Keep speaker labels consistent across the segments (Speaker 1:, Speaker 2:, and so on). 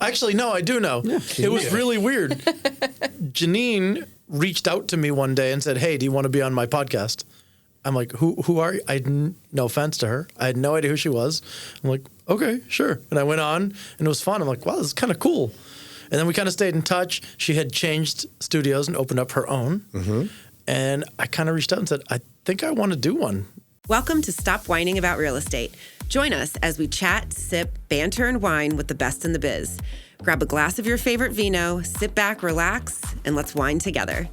Speaker 1: Actually, no, I do know. Yeah, it was really weird. Janine reached out to me one day and said, "Hey, do you want to be on my podcast?" I'm like, who are you? No offense to her. I had no idea who she was. I'm like, okay, sure. And I went on, and it was fun. I'm like, wow, this is kind of cool. And then we kind of stayed in touch. She had changed studios and opened up her own. Mm-hmm. And I kind of reached out and said, I think I want to do one.
Speaker 2: Welcome to Stop Whining About Real Estate. Join us as we chat, sip, banter, and wine with the best in the biz. Grab a glass of your favorite vino, sit back, relax, and let's wine together.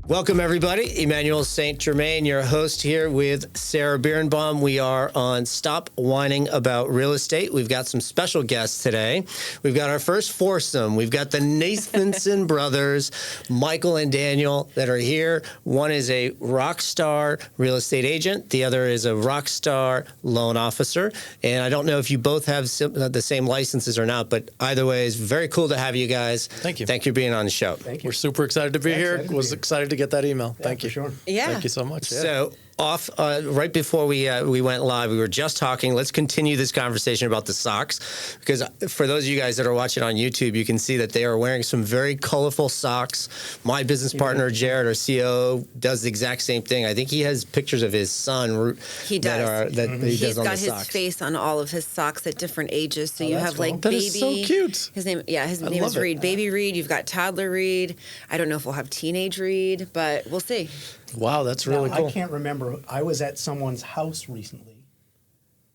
Speaker 3: Welcome, everybody. Emmanuel St, Germain, your host here with Sarah Biernbaum. We are on Stop Whining About Real Estate. We've got some special guests today. We've got our first foursome. We've got the Nathanson brothers, Michael and Daniel, that are here. One is a rock star real estate agent. The other is a rock star loan officer. And I don't know if you both have the same licenses or not, but either way, it's very cool to have you guys.
Speaker 1: Thank you.
Speaker 3: Thank you for being on the show.
Speaker 1: Thank you. We're super excited to be here. Was excited to get that email. Thank you.
Speaker 4: Sure.
Speaker 2: Yeah.
Speaker 1: Thank you so much. Yeah.
Speaker 3: So right before we went live, we were just talking. Let's continue this conversation about the socks, because for those of you guys that are watching on YouTube, you can see that they are wearing some very colorful socks. My business partner, Jared, our COO, does the exact same thing. I think he has pictures of his son.
Speaker 2: He does.
Speaker 3: He does on the socks.
Speaker 2: He's got his face on all of his socks at different ages. So you have like
Speaker 1: that
Speaker 2: baby.
Speaker 1: Is so cute.
Speaker 2: His name is Reed. Baby Reed. You've got toddler Reed. I don't know if we'll have teenage Reed, but we'll see.
Speaker 1: Wow, that's really cool.
Speaker 4: I can't remember. I was at someone's house recently.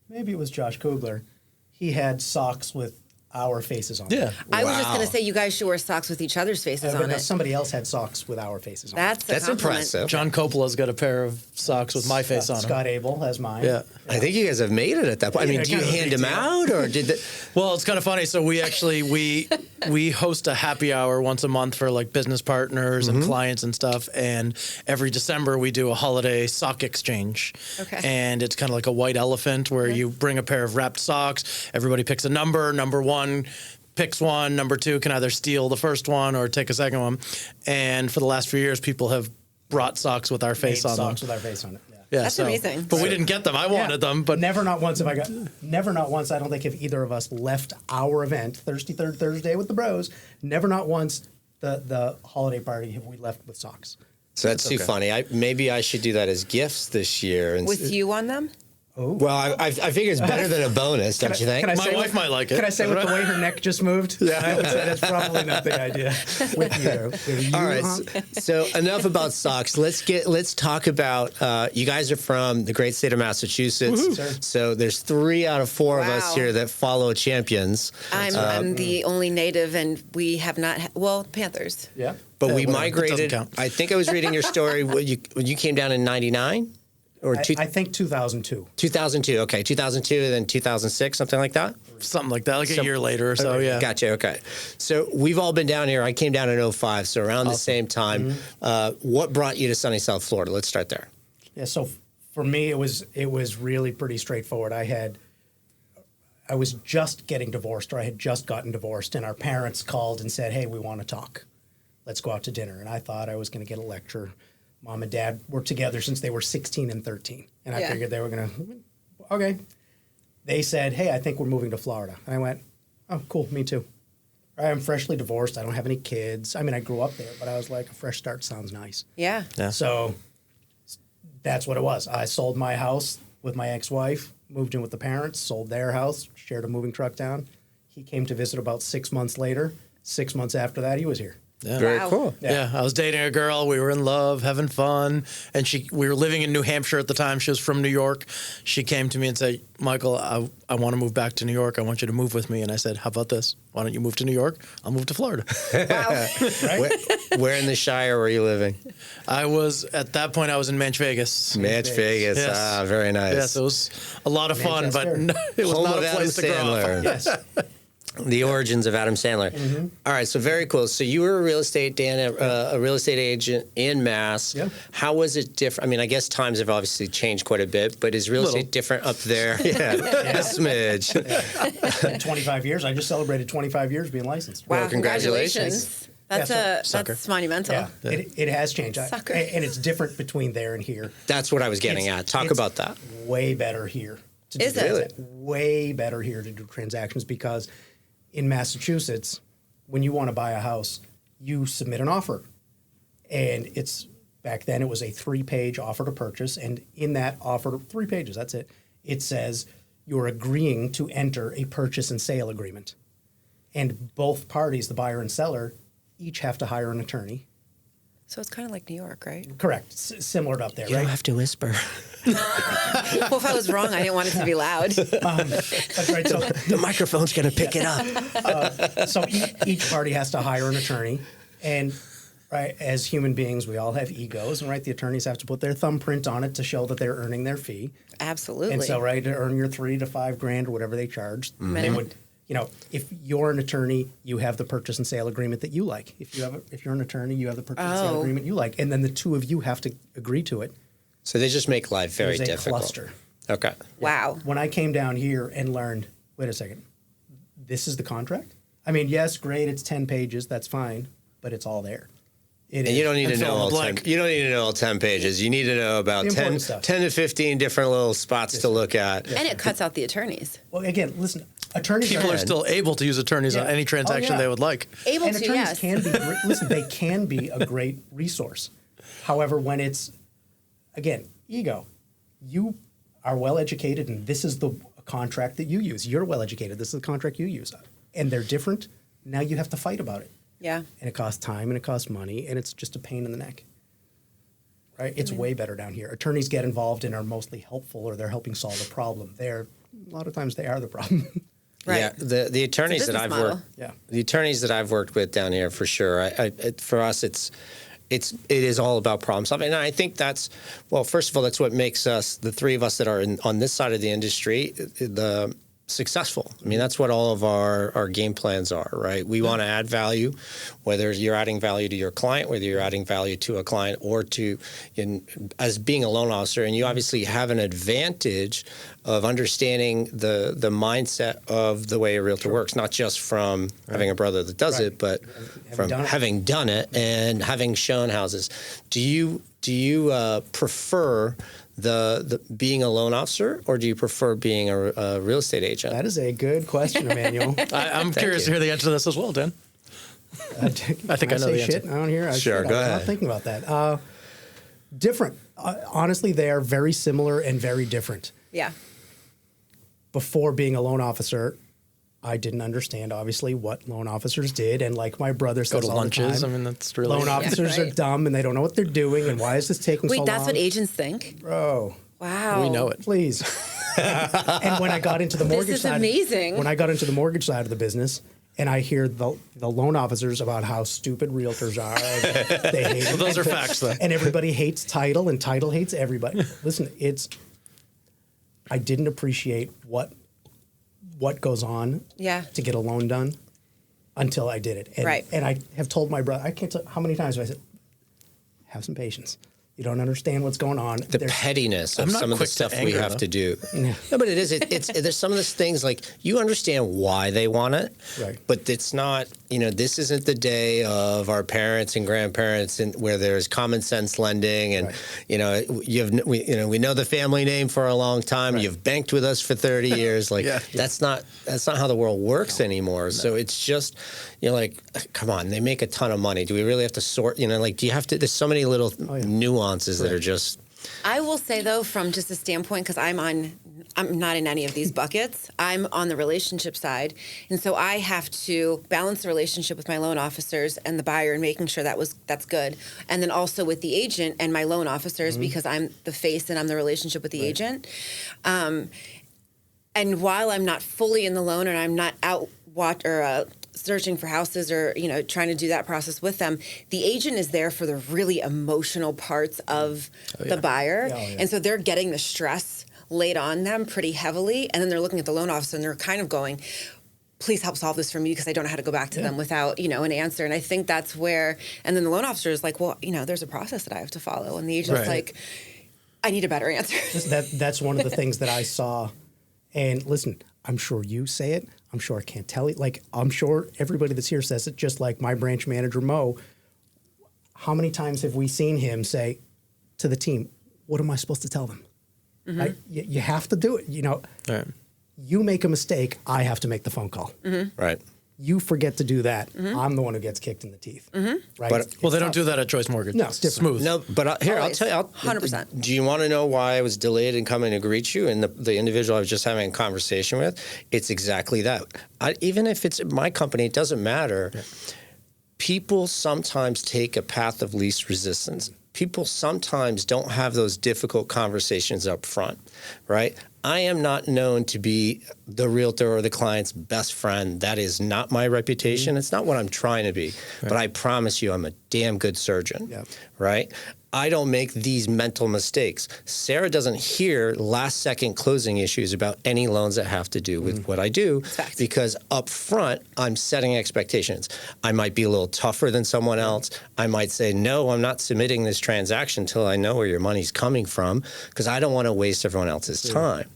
Speaker 4: Maybe it was Josh Kugler. He had socks with our faces on it.
Speaker 1: Yeah.
Speaker 2: I was just going to say you guys should wear socks with each other's faces on it.
Speaker 4: Somebody else had socks with our faces on it.
Speaker 3: That's impressive.
Speaker 1: John Coppola's got a pair of socks with my face on them.
Speaker 4: Scott Abel has mine.
Speaker 1: Yeah.
Speaker 3: I think you guys have made it at that point. I mean, do you hand them out, or did that?
Speaker 1: Well, it's kind of funny. So we actually we host a happy hour once a month for like business partners and clients and stuff. And every December we do a holiday sock exchange.
Speaker 2: Okay.
Speaker 1: And it's kind of like a white elephant where you bring a pair of wrapped socks. Everybody picks a number. Number one picks one. Number two can either steal the first one or take a second one. And for the last few years, people have brought socks with our face on them.
Speaker 4: Socks with our face on it.
Speaker 1: Yeah,
Speaker 2: That's amazing.
Speaker 1: But we didn't get them. I wanted them, but
Speaker 4: never not once I don't think if either of us left our event, Thirsty Third Thursday with the bros, never not once the holiday party have we left with socks.
Speaker 3: So that's too funny. Maybe I should do that as gifts this year.
Speaker 2: With you on them?
Speaker 4: Oh.
Speaker 3: Well, I figure it's better than a bonus, don't you think?
Speaker 1: my wife might like it.
Speaker 4: Can I say with the way her neck just moved? Yeah. I would say that's probably not the idea. With you,
Speaker 3: all right. So enough about socks. Let's talk about, you guys are from the great state of Massachusetts.
Speaker 4: Sure.
Speaker 3: So there's 3 out of 4 of us here that follow champions.
Speaker 2: I'm the only native, and we have not. Panthers.
Speaker 4: Yeah.
Speaker 3: But we
Speaker 1: whatever.
Speaker 3: migrated.
Speaker 1: Count.
Speaker 3: I think I was reading your story when you came down in 99? Or
Speaker 4: I think 2002.
Speaker 3: 2002. Okay, 2002, and then 2006, something like that?
Speaker 1: something like that, like a year later or so. Yeah.
Speaker 3: Gotcha. Okay. So we've all been down here. I came down in 2005, so around the same time. What brought you to sunny South Florida? Let's start there.
Speaker 4: Yeah. So for me, it was really pretty straightforward. I was just getting divorced, or I had just gotten divorced, and our parents called and said, "Hey, we want to talk. Let's go out to dinner." And I thought I was going to get a lecture. Mom and Dad were together since they were 16 and 13. And I figured they were going to, okay. They said, "Hey, I think we're moving to Florida." And I went, "Oh, cool, me too. I'm freshly divorced. I don't have any kids. I mean, I grew up there, but I was like, a fresh start sounds nice."
Speaker 2: Yeah.
Speaker 4: So that's what it was. I sold my house with my ex-wife, moved in with the parents, sold their house, shared a moving truck down. He came to visit about 6 months later. 6 months after that, he was here.
Speaker 1: Yeah.
Speaker 3: Very cool.
Speaker 1: Yeah, I was dating a girl. We were in love, having fun, and we were living in New Hampshire at the time. She was from New York. She came to me and said, "Michael, I want to move back to New York. I want you to move with me." And I said, "How about this? Why don't you move to New York? I'll move to Florida."
Speaker 2: Wow.
Speaker 4: Right?
Speaker 3: Where in the Shire were you living?
Speaker 1: At that point, I was in Manch Vegas.
Speaker 3: Manch Vegas.
Speaker 1: Yes.
Speaker 3: Ah, very nice.
Speaker 1: Yes, it was a lot of fun, but
Speaker 4: Manchester.
Speaker 1: it was
Speaker 3: Home
Speaker 1: not
Speaker 3: of
Speaker 1: a place to
Speaker 3: Adam
Speaker 1: grow up.
Speaker 3: Sandler.
Speaker 4: Yes.
Speaker 3: The origins of Adam Sandler.
Speaker 4: Mm-hmm.
Speaker 3: All right, so very cool. So you were a real estate agent in Mass.
Speaker 4: Yeah.
Speaker 3: How was it different? I mean, I guess times have obviously changed quite a bit, but is real estate different up there? Yeah, a smidge.
Speaker 4: 25 years. I just celebrated 25 years being licensed.
Speaker 2: Wow,
Speaker 3: Well, congratulations.
Speaker 2: That's monumental.
Speaker 4: Yeah, it has changed.
Speaker 2: Sucker.
Speaker 4: And it's different between there and here.
Speaker 3: That's what I was getting at. Talk
Speaker 4: It's
Speaker 3: about that.
Speaker 4: Way better here.
Speaker 2: Is it?
Speaker 4: Way better here to do transactions because in Massachusetts, when you want to buy a house, you submit an offer. And back then it was a 3-page offer to purchase. And in that offer, 3 pages, that's it. It says you're agreeing to enter a purchase and sale agreement. And both parties, the buyer and seller, each have to hire an attorney.
Speaker 2: So it's kind of like New York, right?
Speaker 4: Correct. Similar to up there,
Speaker 3: You
Speaker 4: right?
Speaker 3: don't have to whisper.
Speaker 2: Well, if I was wrong, I didn't want it to be loud.
Speaker 4: That's right. So,
Speaker 3: The microphone's going to pick it up.
Speaker 4: so each party has to hire an attorney. And right, as human beings, we all have egos. And right, the attorneys have to put their thumbprint on it to show that they're earning their fee.
Speaker 2: Absolutely.
Speaker 4: And so, right, to earn your $3,000 to $5,000 or whatever they charge, they would, if you're an attorney, you have the purchase and sale agreement that you like. If you're an attorney, you have the purchase and sale agreement you like, and then the two of you have to agree to it.
Speaker 3: So they just make life very
Speaker 4: There's a
Speaker 3: difficult.
Speaker 4: cluster.
Speaker 3: Okay.
Speaker 2: Wow.
Speaker 4: When I came down here and learned, wait a second, this is the contract? I mean, yes, great, it's 10 pages, that's fine, but it's all there.
Speaker 3: And you don't need to
Speaker 1: And
Speaker 3: know
Speaker 1: fill in
Speaker 3: all
Speaker 1: the
Speaker 3: 10,
Speaker 1: blank.
Speaker 3: you don't need to know all 10 pages. You need to know about
Speaker 4: The
Speaker 3: 10
Speaker 4: important stuff.
Speaker 3: to 15 different little spots to look at.
Speaker 2: And it cuts out the attorneys.
Speaker 4: Well, again, listen, attorneys
Speaker 1: People are still able to use attorneys on
Speaker 4: Yeah.
Speaker 1: any transaction
Speaker 4: Oh, yeah.
Speaker 1: they would like.
Speaker 2: Able
Speaker 4: and
Speaker 2: to,
Speaker 4: attorneys
Speaker 2: yes.
Speaker 4: can be great. Listen, they can be a great resource. However, when it's, again, ego, you are well educated and this is the contract that you use. You're well educated. This is the contract you use. And they're different. Now you have to fight about it.
Speaker 2: Yeah.
Speaker 4: And it costs time and it costs money and it's just a pain in the neck. Right? It's way better down here. Attorneys get involved and are mostly helpful or they're helping solve a problem. A lot of times they are the problem.
Speaker 2: Right.
Speaker 3: Yeah, the attorneys that
Speaker 2: business
Speaker 3: I've
Speaker 2: model.
Speaker 3: worked,
Speaker 4: Yeah.
Speaker 3: the attorneys that I've worked with down here for sure. For us, it is all about problem solving, and I think that's first of all, that's what makes us, the three of us that are on this side of the industry, the successful. I mean, that's what all of our game plans are, right? We want to add value, whether you're adding value to your client, whether you're adding value to a client or as being a loan officer. And you obviously have an advantage of understanding the mindset of the way a realtor works, not just from having a brother that does it, but from having done it and having shown houses. Do you prefer the being a loan officer, or do you prefer being a real estate agent?
Speaker 4: That is a good question, Emmanuel.
Speaker 1: I'm curious to hear the answer to this as well, Dan.
Speaker 4: I
Speaker 1: think I know
Speaker 4: say
Speaker 1: the answer.
Speaker 4: shit on here.
Speaker 3: Sure, go
Speaker 4: I'm
Speaker 3: ahead.
Speaker 4: not thinking about that. Different. Honestly, they are very similar and very different.
Speaker 2: Yeah.
Speaker 4: Before being a loan officer, I didn't understand, obviously, what loan officers did. And like my brother says
Speaker 1: Go to
Speaker 4: all
Speaker 1: lunches.
Speaker 4: the
Speaker 1: I
Speaker 4: time,
Speaker 1: mean, that's really
Speaker 4: loan officers are
Speaker 2: right.
Speaker 4: dumb and they don't know what they're doing. And why is this taking so long?
Speaker 2: Wait, that's what agents think?
Speaker 4: Bro,
Speaker 2: Wow.
Speaker 1: we know it.
Speaker 4: please. And when I got into the mortgage
Speaker 2: is
Speaker 4: side,
Speaker 2: amazing.
Speaker 4: When I got into the mortgage side of the business, and I hear the loan officers about how stupid realtors are, and they hate them.
Speaker 1: Those are facts, though.
Speaker 4: And everybody hates title, and title hates everybody. Listen, I didn't appreciate what goes on
Speaker 2: Yeah.
Speaker 4: to get a loan done until I did it. And,
Speaker 2: Right.
Speaker 4: And I have told my brother, I can't tell how many times have I said, have some patience. You don't understand what's going on.
Speaker 3: The pettiness of
Speaker 1: I'm not
Speaker 3: some of the
Speaker 1: quick to
Speaker 3: stuff we
Speaker 1: anger,
Speaker 3: have
Speaker 1: though.
Speaker 3: to do. No, but it is. It's there's some of those things like you understand why they want it,
Speaker 4: Right.
Speaker 3: but it's not. This isn't the day of our parents and grandparents and where there's common sense lending and we know the family name for a long time.
Speaker 4: Right.
Speaker 3: You've banked with us for 30 years. Like
Speaker 1: Yeah.
Speaker 3: that's not how the world works anymore. No. So it's just come on, they make a ton of money. Do we really have to sort? Do you have to? There's so many little nuances that are just.
Speaker 2: I will say, though, from just a standpoint, because I'm not in any of these buckets. I'm on the relationship side. And so I have to balance the relationship with my loan officers and the buyer and making sure that's good. And then also with the agent and my loan officers, because I'm the face and I'm the relationship with the agent. And while I'm not fully in the loan and I'm not out searching for houses or trying to do that process with them, the agent is there for the really emotional parts of the buyer. And so they're getting the stress laid on them pretty heavily, and then they're looking at the loan officer and they're kind of going, please help solve this for me because I don't know how to go back to them without an answer. And I think that's where, and then the loan officer is like, well, there's a process that I have to follow, and the agent's like, I need a better answer.
Speaker 4: That's one of the things that I saw. And listen, I'm sure you say it. I'm sure I can't tell you. Like, I'm sure everybody that's here says it, just like my branch manager, Mo. How many times have we seen him say to the team, what am I supposed to tell them? Mm-hmm. Right? You have to do it.
Speaker 1: Right.
Speaker 4: You make a mistake, I have to make the phone call.
Speaker 2: Mm-hmm.
Speaker 3: Right.
Speaker 4: you forget to do that, I'm the one who gets kicked in the teeth. Right?
Speaker 3: But-
Speaker 1: Well, they don't do that at Choice Mortgage.
Speaker 4: No, it's different.
Speaker 1: Smooth.
Speaker 3: No, but here, I'll
Speaker 2: Always.
Speaker 3: tell you.
Speaker 2: 100%.
Speaker 3: Do you want to know why I was delayed in coming to greet you? And the individual I was just having a conversation with, it's exactly that. Even if it's my company, it doesn't matter. Yeah. People sometimes take a path of least resistance. People sometimes don't have those difficult conversations up front, right? I am not known to be the realtor or the client's best friend. That is not my reputation. It's not what I'm trying to be. Right. But I promise you, I'm a damn good surgeon, right? I don't make these mental mistakes. Sarah doesn't hear last-second closing issues about any loans that have to do with what I do because up front, I'm setting expectations. I might be a little tougher than someone else. I might say, no, I'm not submitting this transaction until I know where your money's coming from because I don't want to waste everyone else's time.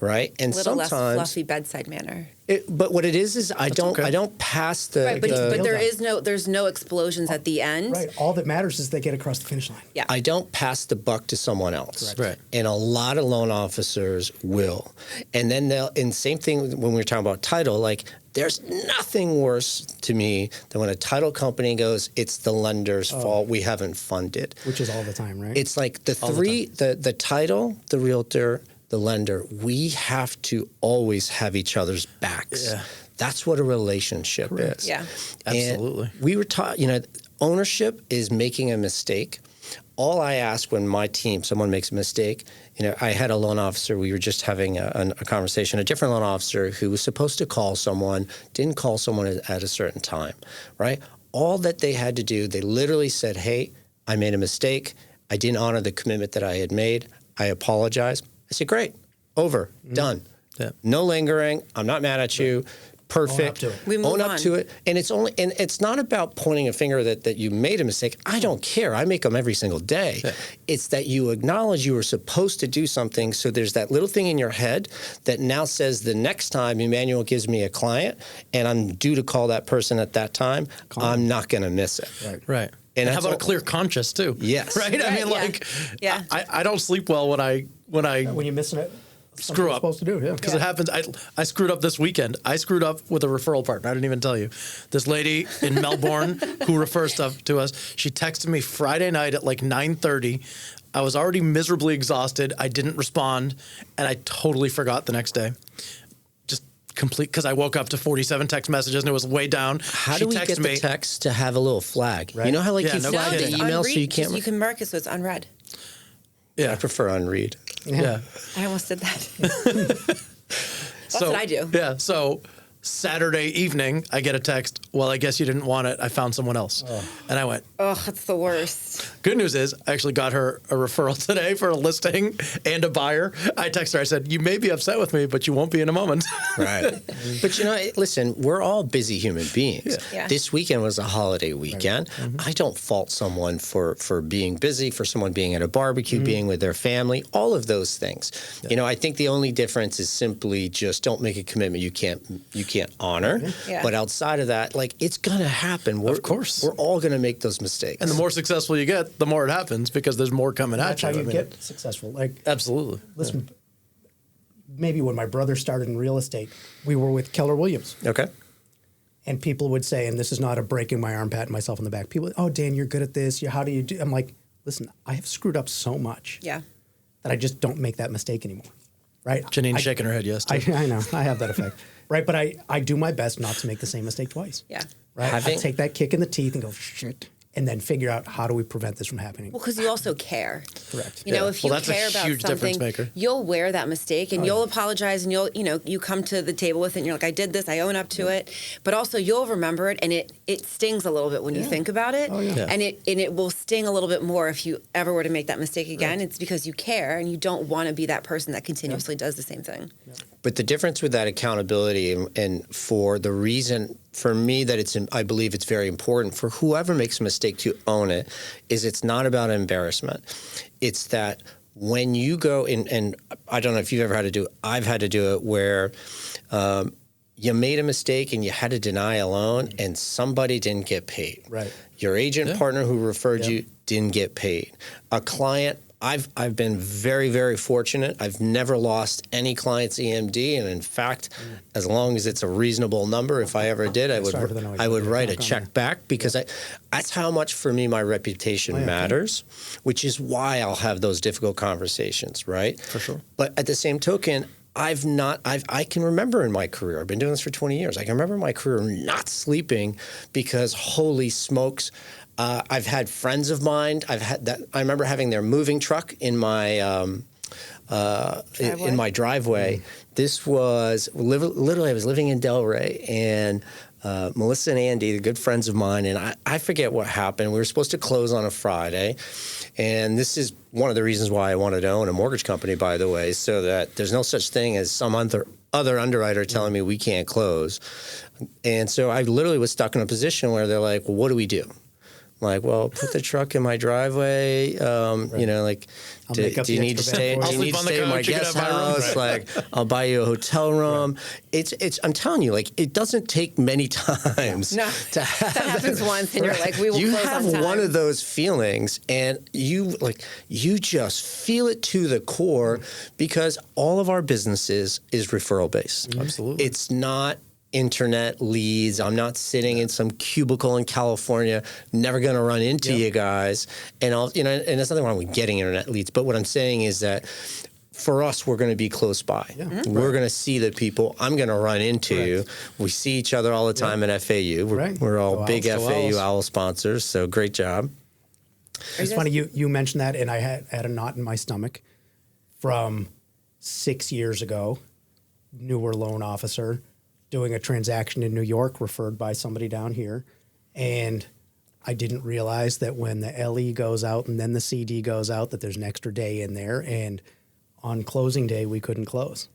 Speaker 3: Right? And
Speaker 2: a little
Speaker 3: sometimes
Speaker 2: less fluffy bedside manner.
Speaker 3: But what it is I don't pass the.
Speaker 2: Right, but there's no explosions at the end.
Speaker 4: Right. All that matters is they get across the finish line.
Speaker 2: Yeah.
Speaker 3: I don't pass the buck to someone else.
Speaker 1: Correct. Right.
Speaker 3: And a lot of loan officers will. And then same thing when we were talking about title, like there's nothing worse to me than when a title company goes, it's the lender's fault, we haven't funded.
Speaker 4: Which is all the time, right?
Speaker 3: It's like the title, the realtor, the lender, we have to always have each other's backs. Yeah. That's what a relationship is.
Speaker 2: Yeah.
Speaker 1: Absolutely.
Speaker 3: And we were taught, ownership is making a mistake. All I ask when my team, someone makes a mistake, I had a loan officer, we were just having a conversation, a different loan officer who was supposed to call someone, didn't call someone at a certain time, right? All that they had to do, they literally said, hey, I made a mistake. I didn't honor the commitment that I had made. I apologize. I said, great, over, done. Yeah. No lingering. I'm not mad at you. Perfect.
Speaker 4: Own up to it.
Speaker 2: We move
Speaker 3: Own up
Speaker 2: on.
Speaker 3: to it. And it's not about pointing a finger that you made a mistake. I don't care. I make them every single day. Yeah. It's that you acknowledge you were supposed to do something. So there's that little thing in your head that now says the next time Emmanuel gives me a client and I'm due to call that person at that time, I'm not going to miss it.
Speaker 1: Right. And how about a clear conscience too?
Speaker 3: Yes.
Speaker 1: Right. I mean, I don't sleep well when
Speaker 4: you're missing it.
Speaker 1: Screw up.
Speaker 4: Supposed to do,
Speaker 1: because it happens. I screwed up this weekend. I screwed up with a referral partner. I didn't even tell you. This lady in Melbourne who refers stuff to us. She texted me Friday night at like 9:30. I was already miserably exhausted. I didn't respond, and I totally forgot the next day. Just complete because I woke up to 47 text messages and it was way down.
Speaker 3: How do we get the text to have a little flag? Right? You know how you flag the email so you can't.
Speaker 2: You can mark it so it's unread.
Speaker 3: Yeah, I prefer unread.
Speaker 1: Yeah.
Speaker 2: I almost did that. That's what I do.
Speaker 1: Yeah. So Saturday evening, I get a text. Well, I guess you didn't want it. I found someone else. And I went,
Speaker 2: oh, that's the worst.
Speaker 1: Good news is I actually got her a referral today for a listing and a buyer. I texted her. I said, you may be upset with me, but you won't be in a moment.
Speaker 3: Right. But, listen, we're all busy human beings.
Speaker 2: Yeah.
Speaker 3: This weekend was a holiday weekend. Right. I don't fault someone for being busy, for someone being at a barbecue, being with their family, all of those things. Yeah. I think the only difference is simply just don't make a commitment you can't honor. Yeah. But outside of that, it's going to happen. Of course. We're all going to make those mistakes.
Speaker 1: And the more successful you get, the more it happens because there's more coming at you.
Speaker 4: That's how you get successful.
Speaker 1: Absolutely.
Speaker 4: Listen, maybe when my brother started in real estate, we were with Keller Williams.
Speaker 3: Okay.
Speaker 4: And people would say, and this is not a breaking my arm, patting myself on the back. People, oh, Dan, you're good at this. How do you do? I'm like, listen, I have screwed up so much that I just don't make that mistake anymore. Right?
Speaker 1: Janine's shaking her head yes, too.
Speaker 4: I know. I have that effect. Right? But I do my best not to make the same mistake twice.
Speaker 2: Yeah.
Speaker 4: Right? I take that kick in the teeth and go, shit. And then figure out how do we prevent this from happening.
Speaker 2: Well, because you also care.
Speaker 4: Correct.
Speaker 2: If you care about something, you'll wear that mistake and you'll apologize and you come to the table with it and you're like, I did this, I own up to it. But also you'll remember it and it stings a little bit when you think about it.
Speaker 4: Oh, yeah.
Speaker 2: And it will sting a little bit more if you ever were to make that mistake again. Right. It's because you care and you don't want to be that person that continuously does the same thing. Yeah.
Speaker 3: But the difference with that accountability and for the reason for me that I believe it's very important for whoever makes a mistake to own it is it's not about embarrassment. It's that when you go and I don't know if you've ever had to do it, I've had to do it where you made a mistake and you had to deny a loan and somebody didn't get paid.
Speaker 4: Right.
Speaker 3: Your agent partner who referred you didn't get paid. A client I've been very, very fortunate. I've never lost any client's EMD, and in fact, as long as it's a reasonable number, if I ever did, I would write a check back, because that's how much for me my reputation matters, which is why I'll have those difficult conversations, right?
Speaker 1: For sure.
Speaker 3: But at the same token, I can remember in my career, I've been doing this for 20 years, I can remember in my career not sleeping because holy smokes, I've had friends of mine, I remember having their moving truck in my driveway. This was, literally I was living in Delray, and Melissa and Andy, the good friends of mine, and I forget what happened. We were supposed to close on a Friday, and this is one of the reasons why I wanted to own a mortgage company, by the way, so that there's no such thing as some other underwriter telling me we can't close. And so I literally was stuck in a position where they're like, well, what do we do? I'm like, well, put the truck in my driveway. You know, like, do you need to stay? Do you need to stay in my guest house? Like, I'll buy you a hotel room. It's. I'm telling you, like, it doesn't take many times.
Speaker 2: No,
Speaker 3: to have
Speaker 2: that happens once, and you're like, we will.
Speaker 3: You
Speaker 2: close
Speaker 3: have
Speaker 2: on time.
Speaker 3: one of those feelings, and you just feel it to the core, because all of our businesses is referral based.
Speaker 1: Absolutely,
Speaker 3: it's not internet leads. I'm not sitting in some cubicle in California, never going to run into you guys. And and there's nothing wrong with getting internet leads. But what I'm saying is that for us, we're going to be close by. Yeah. Mm-hmm. We're going to see the people I'm going to run into. We see each other all the time in FAU. We're all big FAU OWL sponsors. So great job.
Speaker 4: It's funny you mentioned that, and I had a knot in my stomach from 6 years ago. Newer loan officer, doing a transaction in New York, referred by somebody down here. And I didn't realize that when the LE goes out and then the CD goes out, that there's an extra day in there. And on closing day, we couldn't close,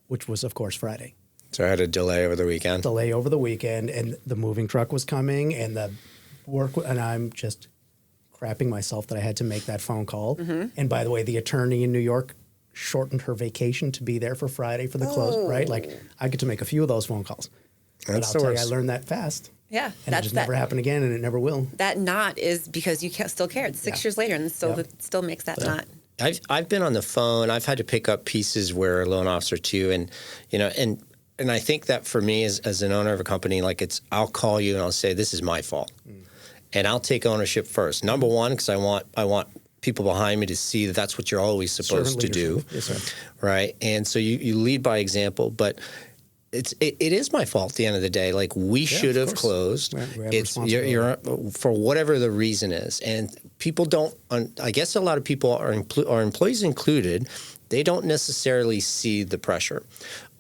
Speaker 4: which was, of course, Friday.
Speaker 3: So I had a delay over the weekend.
Speaker 4: And the moving truck was coming, and the work, and I'm just crapping myself that I had to make that phone call. Mm-hmm. And by the way, the attorney in New York shortened her vacation to be there for Friday for the close, right? Like, I get to make a few of those phone calls. But I'll tell you, I learned that fast.
Speaker 2: Yeah.
Speaker 4: And it just never happened again, and it never will.
Speaker 2: That knot is because you still cared 6 years later, and it still makes that knot.
Speaker 3: I've been on the phone. I've had to pick up pieces where a loan officer too, and and I think that for me as an owner of a company, like, I'll call you and I'll say, this is my fault, and I'll take ownership first. Number one, because I want people behind me to see that that's what you're always supposed to do.
Speaker 4: Yes, sir.
Speaker 3: Right. And so you lead by example, but it is my fault at the end of the day. Like, we should have closed. You're for whatever the reason is. And people don't, I guess a lot of people are employees included, they don't necessarily see the pressure.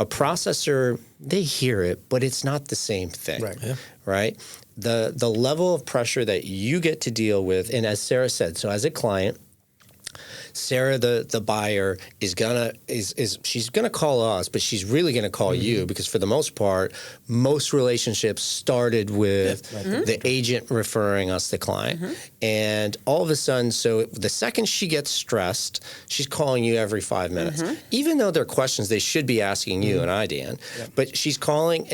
Speaker 3: A processor, they hear it, but it's not the same thing. Right. Yeah. Right. The level of pressure that you get to deal with, and as Sarah said, so as a client, Sarah, the buyer, she's gonna call us, but she's really gonna call you, because for the most part, most relationships started with the agent referring us the client. And all of a sudden, so the second she gets stressed, she's calling you every 5 minutes. Even though they're questions they should be asking you and I, Dan. But she's calling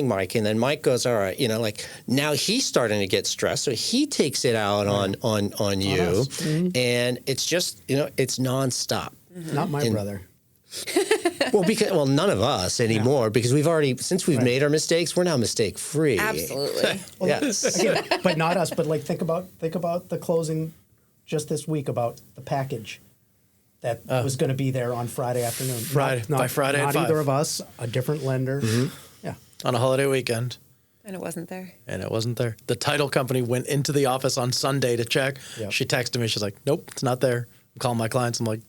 Speaker 3: Mike, and then Mike goes, all right, like, now he's starting to get stressed, so he takes it out on you. And it's just, it's nonstop.
Speaker 4: Not my brother.
Speaker 3: Well, none of us anymore, because since we've made our mistakes, we're now mistake free.
Speaker 2: Absolutely.
Speaker 4: Well, yes. Again, but not us. But like, think about the closing just this week about the package that was going to be there on Friday afternoon.
Speaker 1: By Friday
Speaker 4: not
Speaker 1: at 5.
Speaker 4: Either of us, a different lender. Yeah.
Speaker 1: On a holiday weekend.
Speaker 2: And it wasn't there.
Speaker 1: The title company went into the office on Sunday to check. Yep. She texted me. She's like, nope, it's not there. I'm calling my clients. I'm like,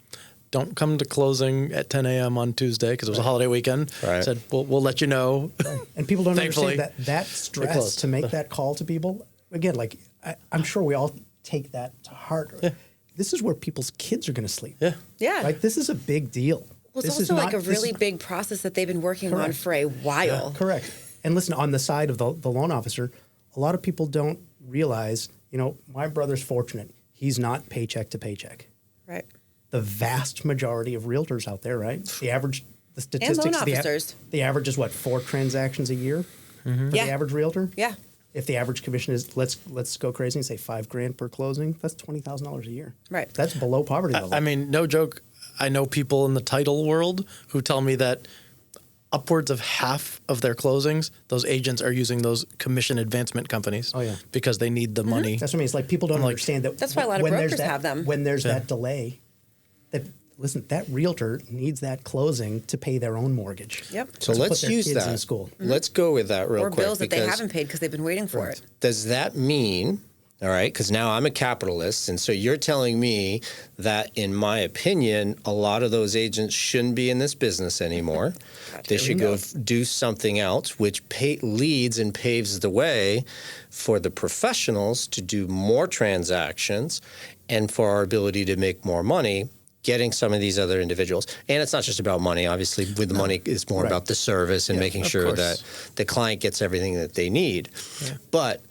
Speaker 1: don't come to closing at 10 a.m. on Tuesday, because it was a holiday weekend. Right. Said, we'll let you know. Right.
Speaker 4: And people don't understand that stress to make that call to people. Again, like, I'm sure we all take that to heart. Yeah. This is where people's kids are going to sleep.
Speaker 1: Yeah.
Speaker 2: Yeah.
Speaker 4: Like, this is a big deal.
Speaker 2: Well, it's also like a really big process that they've been working on for a while.
Speaker 4: Yeah. Correct. And listen, on the side of the loan officer, a lot of people don't realize, my brother's fortunate. He's not paycheck to paycheck.
Speaker 2: Right.
Speaker 4: The vast majority of realtors out there, right? The statistics.
Speaker 2: And loan officers.
Speaker 4: The average is what, 4 transactions a year for the average realtor?
Speaker 2: Yeah.
Speaker 4: If the average commission is, let's go crazy and say $5,000 per closing, that's $20,000 a year.
Speaker 2: Right.
Speaker 4: That's below poverty level.
Speaker 1: I mean, no joke. I know people in the title world who tell me that upwards of half of their closings, those agents are using those commission advancement companies.
Speaker 4: Oh, yeah.
Speaker 1: Because they need the money.
Speaker 4: That's what I mean. It's like people don't understand that.
Speaker 2: That's why a lot of
Speaker 4: when there's
Speaker 2: brokers have them.
Speaker 4: When there's that delay, that realtor needs that closing to pay their own mortgage.
Speaker 2: Yep.
Speaker 3: So
Speaker 4: To
Speaker 3: let's
Speaker 4: put their
Speaker 3: use
Speaker 4: kids
Speaker 3: that.
Speaker 4: in school.
Speaker 3: Let's go with that real
Speaker 2: Or
Speaker 3: quick.
Speaker 2: bills that they
Speaker 3: because
Speaker 2: haven't paid because they've been waiting for it.
Speaker 3: Does that mean, all right, because now I'm a capitalist, and so you're telling me that, in my opinion, a lot of those agents shouldn't be in this business anymore. They should go do something else, which leads and paves the way for the professionals to do more transactions and for our ability to make more money getting some of these other individuals. And it's not just about money. Obviously, with the money, it's more about the service and making sure that the client gets everything that they need. Yeah. But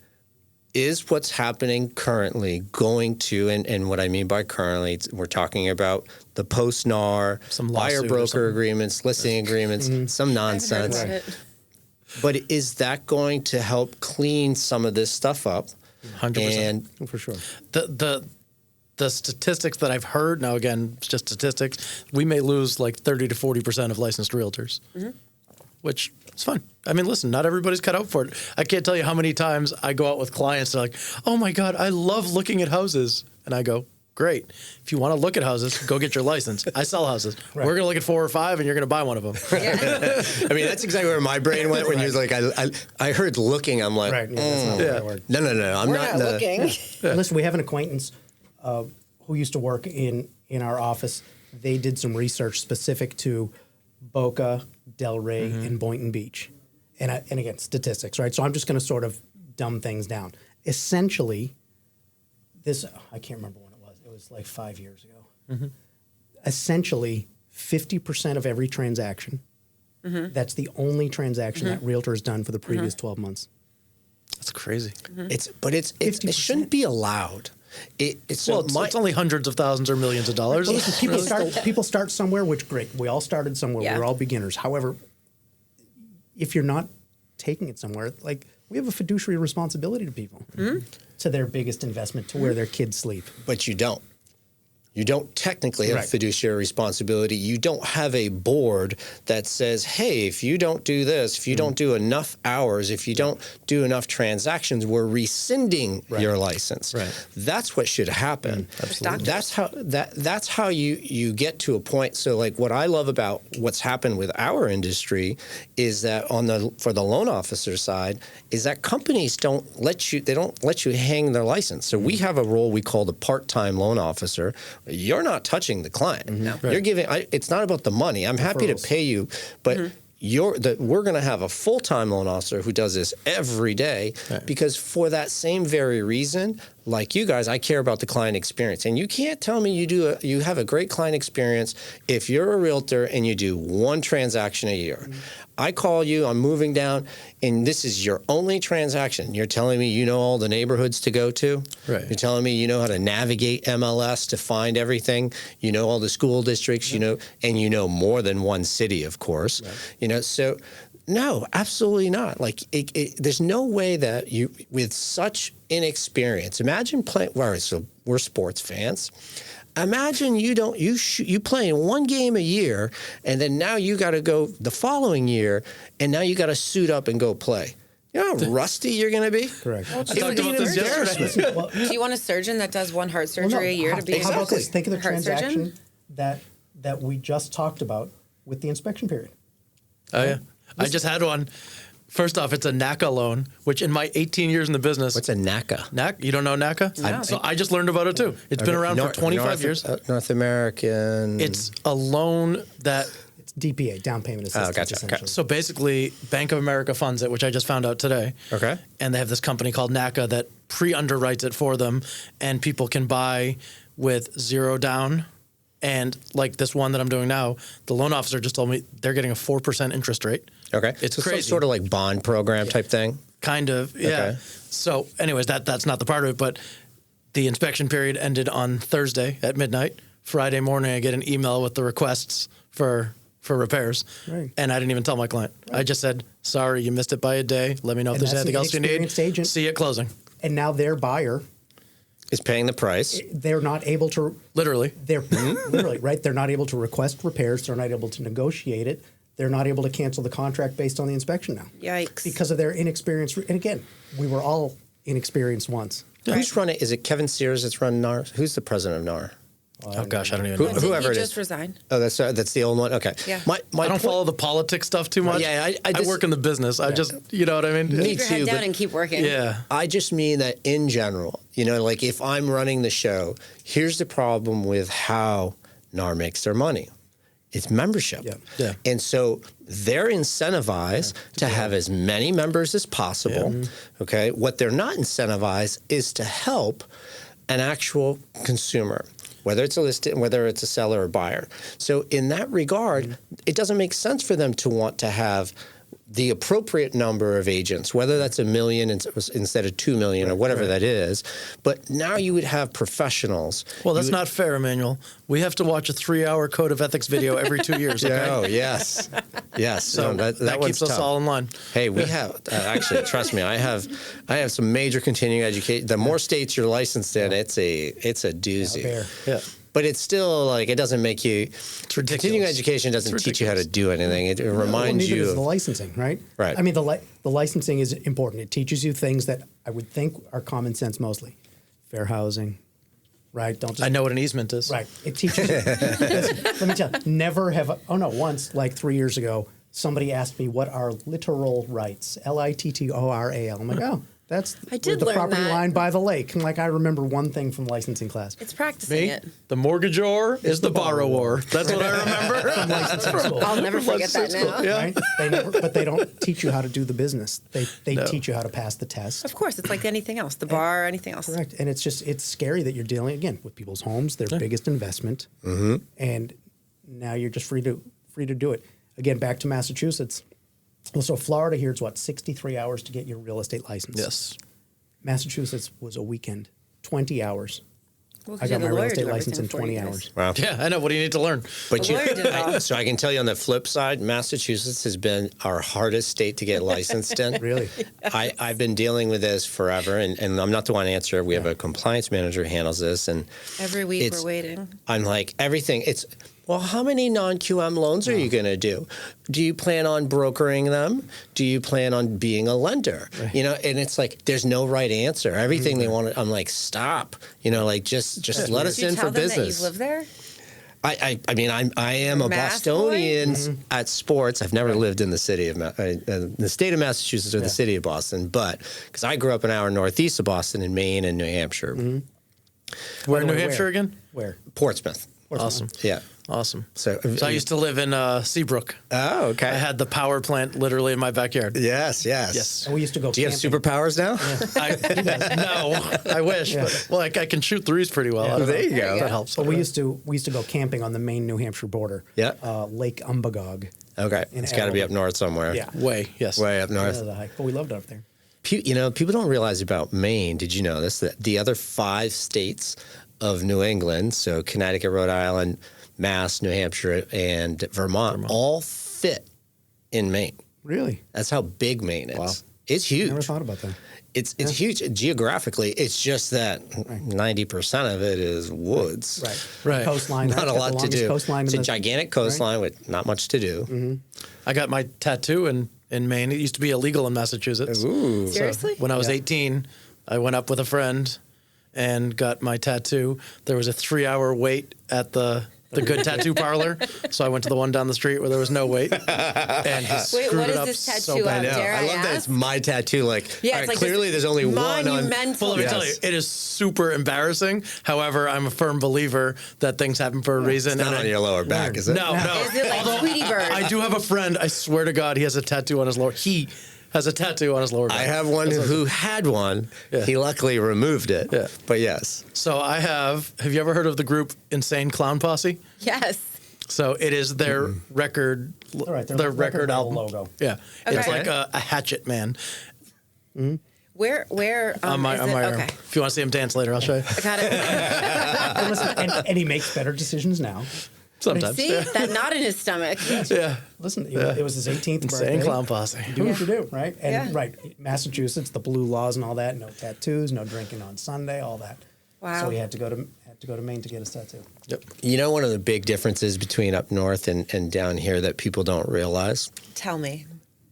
Speaker 3: is what's happening currently going to, and what I mean by currently, we're talking about the post-NAR, buyer broker agreements, listing agreements, some nonsense. But is that going to help clean some of this stuff up?
Speaker 1: 100%.
Speaker 3: And
Speaker 4: for sure.
Speaker 1: The statistics that I've heard, now again, it's just statistics, we may lose like 30 to 40% of licensed realtors, which is fun. I mean, listen, not everybody's cut out for it. I can't tell you how many times I go out with clients, they're like, oh my God, I love looking at houses. And I go, great. If you want to look at houses, go get your license. I sell houses. We're going to look at 4 or 5 and you're going to buy one of them.
Speaker 3: I mean, that's exactly where my brain went when you was like, I heard looking. I'm like,
Speaker 4: that's not the right word.
Speaker 3: No. I'm
Speaker 2: We're not looking.
Speaker 4: Listen, we have an acquaintance who used to work in our office. They did some research specific to Boca, Delray, and Boynton Beach. And again, statistics, right? So I'm just going to sort of dumb things down. Essentially, I can't remember when it was. It was like 5 years ago. Essentially, 50% of every transaction, that's the only transaction that realtor has done for the previous 12 months.
Speaker 1: That's crazy.
Speaker 3: It shouldn't be allowed.
Speaker 1: It's only hundreds of thousands or millions of dollars.
Speaker 4: Well, listen, people start somewhere, which great. We all started somewhere.
Speaker 2: Yeah.
Speaker 4: We're all beginners. However, if you're not taking it somewhere, like we have a fiduciary responsibility to people, to their biggest investment, to where their kids sleep.
Speaker 3: But you don't. You don't technically have fiduciary responsibility. You don't have a board that says, hey, if you don't do this, if you don't do enough hours, if you don't do enough transactions, we're rescinding your license. Right. That's what should happen.
Speaker 1: Absolutely.
Speaker 3: That's how you get to a point. So like what I love about what's happened with our industry is that for the loan officer side is that companies don't let you hang their license. So we have a role we call the part-time loan officer. You're not touching the client. No. Right. You're giving. It's not about the money. I'm happy to pay you, but we're going to have a full-time loan officer who does this every day because for that same very reason, like you guys, I care about the client experience. And you can't tell me you have a great client experience if you're a realtor and you do one transaction a year. I call you, I'm moving down, and this is your only transaction. You're telling me you know all the neighborhoods to go to? Right. You're telling me you know how to navigate MLS to find everything? You know all the school districts, you know, and you know more than one city, of course. Right. You know, so no, absolutely not. Like, there's no way that you, with such inexperience, imagine playing, so we're sports fans. Imagine you play in one game a year, and then now you got to go the following year, and now you got to suit up and go play. You know how rusty you're going to be?
Speaker 4: Correct.
Speaker 1: I talked about this yesterday.
Speaker 2: Do you want a surgeon that does one heart surgery a year to be
Speaker 4: how about this? Think of the
Speaker 2: heart
Speaker 4: transaction
Speaker 2: surgeon?
Speaker 4: that we just talked about with the inspection period.
Speaker 1: Oh, yeah. I just had one. First off, it's a NACA loan, which in my 18 years in the business.
Speaker 3: What's a NACA?
Speaker 1: NACA? You don't know NACA?
Speaker 2: No.
Speaker 1: So I just learned about it too. It's been around for 25 years.
Speaker 3: North American.
Speaker 1: It's a loan that.
Speaker 4: It's DPA, down payment assistance.
Speaker 3: Gotcha.
Speaker 4: Essentially.
Speaker 1: So basically, Bank of America funds it, which I just found out today.
Speaker 3: Okay.
Speaker 1: And they have this company called NACA that pre-underwrites it for them, and people can buy with zero down. And like this one that I'm doing now, the loan officer just told me they're getting a 4% interest rate.
Speaker 3: Okay.
Speaker 1: It's
Speaker 3: so
Speaker 1: crazy.
Speaker 3: Some sort of like bond program type thing?
Speaker 1: Kind of, yeah.
Speaker 3: Okay.
Speaker 1: So anyways, that's not the part of it, but the inspection period ended on Thursday at midnight. Friday morning, I get an email with the requests for for repairs.
Speaker 4: Right.
Speaker 1: And I didn't even tell my client. I just said, sorry, you missed it by a day. Let me know if
Speaker 4: And
Speaker 1: there's
Speaker 4: that's
Speaker 1: anything
Speaker 4: an
Speaker 1: else you need.
Speaker 4: experienced agent.
Speaker 1: See you at closing.
Speaker 4: And now their buyer,
Speaker 3: Is paying the price.
Speaker 4: they're not able to.
Speaker 1: Literally.
Speaker 4: They're literally right. They're not able to request repairs. They're not able to negotiate it. They're not able to cancel the contract based on the inspection now.
Speaker 2: Yikes.
Speaker 4: Because of their inexperience. And again, we were all inexperienced once.
Speaker 3: Who's running? Is it Kevin Sears that's running NAR? Who's the president of NAR?
Speaker 1: Oh, gosh, I don't even
Speaker 3: Who-
Speaker 1: know.
Speaker 2: Did
Speaker 3: whoever
Speaker 2: he
Speaker 3: it
Speaker 2: just
Speaker 3: is.
Speaker 2: resign?
Speaker 3: Oh, that's the old one. Okay.
Speaker 2: Yeah.
Speaker 3: My
Speaker 1: I don't
Speaker 3: point-
Speaker 1: follow the politics stuff too much.
Speaker 3: Yeah, I
Speaker 1: I
Speaker 3: just-
Speaker 1: work in the business. I just, you know what I mean?
Speaker 3: Me
Speaker 2: Keep your
Speaker 3: too,
Speaker 2: head down
Speaker 3: but-
Speaker 2: and keep working.
Speaker 1: Yeah.
Speaker 3: I just mean that in general, like if I'm running the show, here's the problem with how NAR makes their money. It's membership.
Speaker 4: Yeah.
Speaker 1: Yeah.
Speaker 3: And so they're incentivized to have as many members as possible. Okay. What they're not incentivized is to help an actual consumer, whether it's a listed, whether it's a seller or buyer. So in that regard, it doesn't make sense for them to want to have the appropriate number of agents, whether that's 1 million instead of 2 million or whatever that is. But now you would have professionals.
Speaker 1: Well, that's not fair, Emmanuel. We have to watch a 3-hour code of ethics video every 2 years. Okay?
Speaker 3: Oh, yes. Yes.
Speaker 1: So
Speaker 3: No,
Speaker 1: that
Speaker 3: one's
Speaker 1: keeps us
Speaker 3: tough.
Speaker 1: all in line.
Speaker 3: Hey, we have actually. Trust me, I have some major continuing education. The more states you're licensed in, it's a doozy.
Speaker 4: Bear.
Speaker 1: Yeah.
Speaker 3: But it's still like it doesn't make you.
Speaker 1: ridiculous.
Speaker 3: Continuing education doesn't
Speaker 1: It's
Speaker 3: teach you how to do anything. It
Speaker 4: Well,
Speaker 3: reminds
Speaker 4: neither
Speaker 3: you
Speaker 4: is
Speaker 3: of
Speaker 4: the licensing, right?
Speaker 3: Right.
Speaker 4: I mean, the licensing is important. It teaches you things that I would think are common sense mostly. Fair housing, right? Don't just
Speaker 1: I know what an easement is.
Speaker 4: Right. It teaches you. Listen, let me tell you, never have, once, like 3 years ago, somebody asked me what are littoral rights, Littoral. I'm like, oh, that's
Speaker 2: I did
Speaker 4: the
Speaker 2: learn
Speaker 4: property
Speaker 2: that.
Speaker 4: line by the lake. And like, I remember one thing from licensing class.
Speaker 2: It's practicing
Speaker 1: Me,
Speaker 2: it.
Speaker 1: the mortgagor is the borrower. That's what I remember.
Speaker 4: From licensing school.
Speaker 2: I'll never forget that now.
Speaker 1: Yeah.
Speaker 4: Right? But they don't teach you how to do the business. They teach you how to pass the test.
Speaker 2: Of course, it's like anything else, the bar, anything else.
Speaker 4: Correct. And it's scary that you're dealing, again, with people's homes, their biggest investment. And now you're just free to do it. Again, back to Massachusetts. Well, so Florida here, it's what, 63 hours to get your real estate license?
Speaker 1: Yes.
Speaker 4: Massachusetts was a weekend, 20 hours.
Speaker 2: Well, 'cause
Speaker 4: I got
Speaker 2: you're
Speaker 4: my
Speaker 2: the
Speaker 4: real
Speaker 2: lawyer,
Speaker 4: estate
Speaker 2: do
Speaker 4: license in
Speaker 2: everything for
Speaker 4: 20
Speaker 2: you guys.
Speaker 4: hours.
Speaker 3: wow.
Speaker 1: Yeah, I know. What do you need to learn?
Speaker 3: But
Speaker 2: The lawyer did it all.
Speaker 3: so I can tell you on the flip side, Massachusetts has been our hardest state to get licensed in.
Speaker 4: Really?
Speaker 3: I've been dealing with this forever, and I'm not the one to answer. We have a compliance manager who handles this, and
Speaker 2: Every week
Speaker 3: It's-
Speaker 2: we're waiting.
Speaker 3: I'm like, everything. Well, how many non-QM loans are you going to do? Do you plan on brokering them? Do you plan on being a lender? And it's like, there's no right answer. Everything they want, I'm like, stop. Like, just let us
Speaker 2: Do you
Speaker 3: in
Speaker 2: tell
Speaker 3: for
Speaker 2: them
Speaker 3: business.
Speaker 2: that you live there?
Speaker 3: I mean, I am a
Speaker 2: Mass
Speaker 3: Bostonian at sports. I've never lived in the city of the state of Massachusetts or the city of Boston, but because I grew up an hour northeast of Boston in Maine and New Hampshire,
Speaker 1: Where in
Speaker 4: By
Speaker 1: New
Speaker 4: the way,
Speaker 1: Hampshire
Speaker 4: where?
Speaker 1: again?
Speaker 4: Where?
Speaker 3: Portsmouth.
Speaker 1: Awesome.
Speaker 3: Yeah.
Speaker 1: Awesome.
Speaker 3: So
Speaker 1: I used to live in Seabrook.
Speaker 3: Oh, okay.
Speaker 1: I had the power plant literally in my backyard.
Speaker 3: Yes.
Speaker 1: Yes.
Speaker 4: And we used to go
Speaker 3: Do you have
Speaker 4: camping.
Speaker 3: superpowers now?
Speaker 1: No, I wish.
Speaker 3: Yeah.
Speaker 1: But, well, I can shoot threes pretty well. I don't
Speaker 3: There
Speaker 1: know.
Speaker 3: you go.
Speaker 1: That helps.
Speaker 4: But we used to go camping on the Maine New Hampshire border.
Speaker 3: Yeah.
Speaker 4: Lake Umbagog.
Speaker 3: Okay.
Speaker 4: In
Speaker 3: It's got to be up
Speaker 4: Arrowhead.
Speaker 3: north somewhere.
Speaker 4: Yeah.
Speaker 1: Way, yes.
Speaker 3: Way up
Speaker 4: That
Speaker 3: north.
Speaker 4: was a hike, but we loved it up there.
Speaker 3: People don't realize about Maine. Did you know this? That the other 5 states of New England, so Connecticut, Rhode Island, Mass, New Hampshire, and Vermont, all fit in Maine.
Speaker 4: Really?
Speaker 3: That's how big Maine is.
Speaker 1: Wow.
Speaker 3: It's huge.
Speaker 4: Never thought about that.
Speaker 3: It's huge geographically. It's just that 90% of it is woods.
Speaker 1: Right.
Speaker 4: Coastline.
Speaker 3: Not a lot to do.
Speaker 4: Coastline
Speaker 3: It's
Speaker 4: in
Speaker 3: a
Speaker 4: the-
Speaker 3: gigantic coastline with not much to do.
Speaker 1: I got my tattoo in Maine. It used to be illegal in Massachusetts.
Speaker 3: Ooh.
Speaker 2: Seriously?
Speaker 1: When I was 18, I went up with a friend and got my tattoo. There was a 3-hour wait at the good tattoo parlor. So I went to the one down the street where there was no wait. And he screwed
Speaker 2: what
Speaker 1: it
Speaker 2: is
Speaker 1: up
Speaker 2: this
Speaker 1: so
Speaker 2: tattoo
Speaker 1: bad.
Speaker 2: of? Dare
Speaker 3: I
Speaker 2: I
Speaker 3: love that it's
Speaker 2: ask?
Speaker 3: my tattoo. Like,
Speaker 2: Yeah,
Speaker 3: all
Speaker 2: it's
Speaker 3: right,
Speaker 2: like
Speaker 3: clearly
Speaker 2: this
Speaker 3: there's only one on.
Speaker 2: monumental-
Speaker 1: Well, let me
Speaker 3: Yes.
Speaker 1: tell you, it is super embarrassing. However, I'm a firm believer that things happen for a reason.
Speaker 3: It's not
Speaker 1: and
Speaker 3: on your lower back, is it?
Speaker 1: No.
Speaker 2: Is it like Tweety Bird?
Speaker 1: I do have a friend, I swear to God, he has a tattoo on his lower. He has a tattoo on his lower back.
Speaker 3: I have one who had one.
Speaker 1: Yeah.
Speaker 3: He luckily removed it.
Speaker 1: Yeah.
Speaker 3: But yes.
Speaker 1: So I have you ever heard of the group Insane Clown Posse?
Speaker 2: Yes.
Speaker 1: So it is their record,
Speaker 4: right,
Speaker 1: their
Speaker 4: their
Speaker 1: record
Speaker 4: record
Speaker 1: album
Speaker 4: logo.
Speaker 1: Yeah, it's
Speaker 2: Okay.
Speaker 1: like a hatchet man.
Speaker 2: Where
Speaker 1: On my
Speaker 2: is
Speaker 1: on
Speaker 2: it?
Speaker 1: my
Speaker 2: Okay.
Speaker 1: arm. If you want to see him dance later, I'll show you.
Speaker 2: I got it.
Speaker 4: And, listen, and he makes better decisions now.
Speaker 1: Sometimes.
Speaker 2: See that knot in his stomach.
Speaker 1: Yeah.
Speaker 4: Listen, it was his 18th birthday.
Speaker 1: Insane clown posse.
Speaker 4: Do what you do, right? And
Speaker 2: Yeah.
Speaker 4: right, Massachusetts, the blue laws and all that. No tattoos, no drinking on Sunday, all that.
Speaker 2: Wow.
Speaker 4: So he had to go to Maine to get his tattoo.
Speaker 1: Yep.
Speaker 3: You know, one of the big differences between up north and down here that people don't realize?
Speaker 2: Tell me.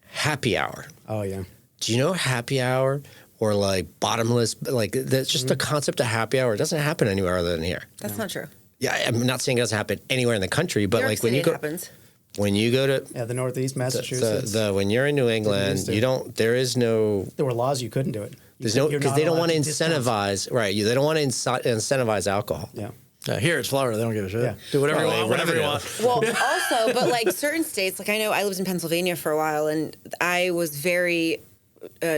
Speaker 3: Happy hour.
Speaker 4: Oh yeah.
Speaker 3: Do you know happy hour or like bottomless? Like that's just the concept of happy hour. It doesn't happen anywhere other than here.
Speaker 2: That's not true.
Speaker 3: Yeah, I'm not saying it doesn't happen anywhere in the country, but
Speaker 2: New York
Speaker 3: like when
Speaker 2: City
Speaker 3: you go,
Speaker 2: happens.
Speaker 3: when you go to
Speaker 4: Yeah, the Northeast, Massachusetts.
Speaker 3: when you're in New England,
Speaker 4: to.
Speaker 3: you don't. There is no.
Speaker 4: there were laws you couldn't do it.
Speaker 3: There's no
Speaker 4: You're
Speaker 3: because
Speaker 4: not
Speaker 3: they don't
Speaker 4: allowed
Speaker 3: want to
Speaker 4: discounts.
Speaker 3: incentivize. Right. They don't want to incentivize alcohol.
Speaker 4: Yeah.
Speaker 1: Here it's Florida. They don't give a shit.
Speaker 4: Yeah.
Speaker 1: Do whatever you
Speaker 3: Right,
Speaker 1: want, whatever you want.
Speaker 2: Well, also, but like certain states, like I know I lived in Pennsylvania for a while, and I was very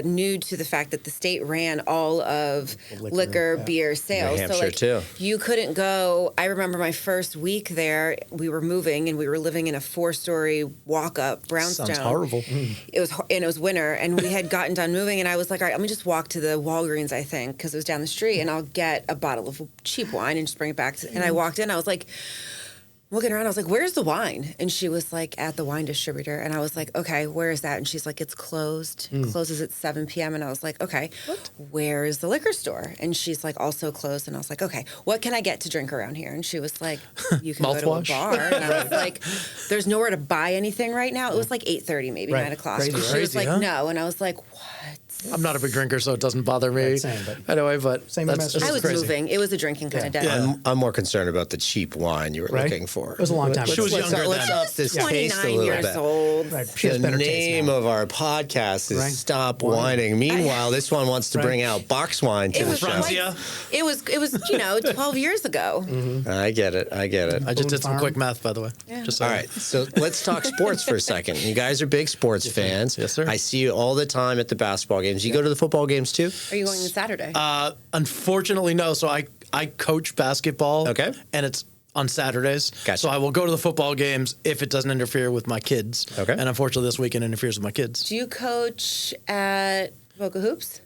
Speaker 2: new to the fact that the state ran all of liquor,
Speaker 4: yeah.
Speaker 2: beer sales.
Speaker 3: New
Speaker 2: So
Speaker 3: Hampshire,
Speaker 2: like
Speaker 3: too.
Speaker 2: you couldn't go. I remember my first week there. We were moving, and we were living in a 4-story walk-up brownstone.
Speaker 1: Sounds horrible.
Speaker 2: It was winter, and we had gotten done moving, and I was like, all right, let me just walk to the Walgreens, I think, because it was down the street, and I'll get a bottle of cheap wine and just bring it back. And I walked in, I was like, looking around, I was like, where's the wine? And she was like, at the wine distributor. And I was like, okay, where is that? And she's like, it's closed. Closes at 7 p.m. And I was like, okay, where is the liquor store? And she's like, also closed. And I was like, okay, what can I get to drink around here? And she was like, you can go to a
Speaker 1: Mouthwash?
Speaker 2: bar. And I was like, there's nowhere to buy anything right now. It was like 8:30, maybe
Speaker 4: Right.
Speaker 2: 9 o'clock.
Speaker 4: Crazy,
Speaker 2: And she was
Speaker 1: crazy,
Speaker 2: like,
Speaker 1: huh?
Speaker 2: no. And I was like, what?
Speaker 1: I'm not a big drinker, so it doesn't bother me.
Speaker 4: Right, same, but-
Speaker 1: anyway, but
Speaker 4: Same in
Speaker 1: that's
Speaker 4: Massachusetts.
Speaker 2: I was
Speaker 1: crazy.
Speaker 2: moving. It was a drinking kind of day.
Speaker 1: Yeah.
Speaker 3: I'm more concerned about the cheap wine you were
Speaker 4: Right?
Speaker 3: looking for.
Speaker 4: It was a long time
Speaker 1: She was
Speaker 4: ago.
Speaker 1: younger
Speaker 3: Let's
Speaker 1: then.
Speaker 3: up this
Speaker 2: I was
Speaker 3: taste a
Speaker 2: 29
Speaker 3: little
Speaker 2: years
Speaker 3: bit.
Speaker 2: old.
Speaker 4: Right. She has
Speaker 3: The
Speaker 4: better taste
Speaker 3: name
Speaker 4: now.
Speaker 3: of our podcast is
Speaker 4: Right.
Speaker 3: Stop Whining. Meanwhile, this one wants to
Speaker 4: Right.
Speaker 3: bring out box wine to
Speaker 2: It
Speaker 3: the
Speaker 2: was
Speaker 3: show.
Speaker 2: like,
Speaker 1: Francia.
Speaker 2: it was 12 years ago.
Speaker 3: I get it.
Speaker 1: I just
Speaker 4: Boone
Speaker 1: did some
Speaker 4: Farm.
Speaker 1: quick math, by the way.
Speaker 2: Yeah.
Speaker 1: Just so
Speaker 3: All right, so let's talk sports for a second. You guys are big sports fans.
Speaker 1: Yes, sir.
Speaker 3: I see you all the time at the basketball games. You go to the football games too?
Speaker 2: Are you going on Saturday?
Speaker 1: Unfortunately, no. So I coach basketball.
Speaker 3: Okay.
Speaker 1: And it's on Saturdays.
Speaker 3: Gotcha.
Speaker 1: So I will go to the football games if it doesn't interfere with my kids.
Speaker 3: Okay.
Speaker 1: And unfortunately, this weekend interferes with my kids.
Speaker 2: Do you coach at Boca Hoops?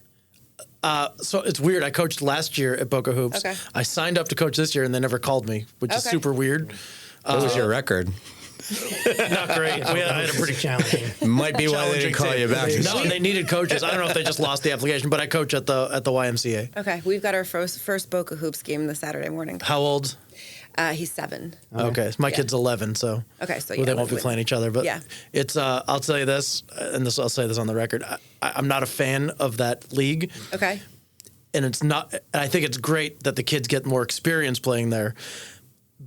Speaker 1: So it's weird. I coached last year at Boca Hoops.
Speaker 2: Okay.
Speaker 1: I signed up to coach this year, and they never called me, which is
Speaker 2: Okay.
Speaker 1: super weird.
Speaker 3: What was your record?
Speaker 1: Not great. I had a pretty
Speaker 4: challenging.
Speaker 3: Might be why they didn't call you back.
Speaker 1: No, and they needed coaches. I don't know if they just lost the application, but I coach at the YMCA.
Speaker 2: Okay, we've got our first Boca Hoops game this Saturday morning.
Speaker 1: How old?
Speaker 2: He's 7.
Speaker 1: Okay, my
Speaker 2: Yeah.
Speaker 1: kid's 11, so
Speaker 2: Okay, so
Speaker 1: well,
Speaker 2: yeah,
Speaker 1: they won't be
Speaker 2: with-
Speaker 1: playing each other. But
Speaker 2: yeah.
Speaker 1: it's I'll tell you this, and I'll say this on the record. I'm not a fan of that league,
Speaker 2: Okay.
Speaker 1: and it's not. I think it's great that the kids get more experience playing there.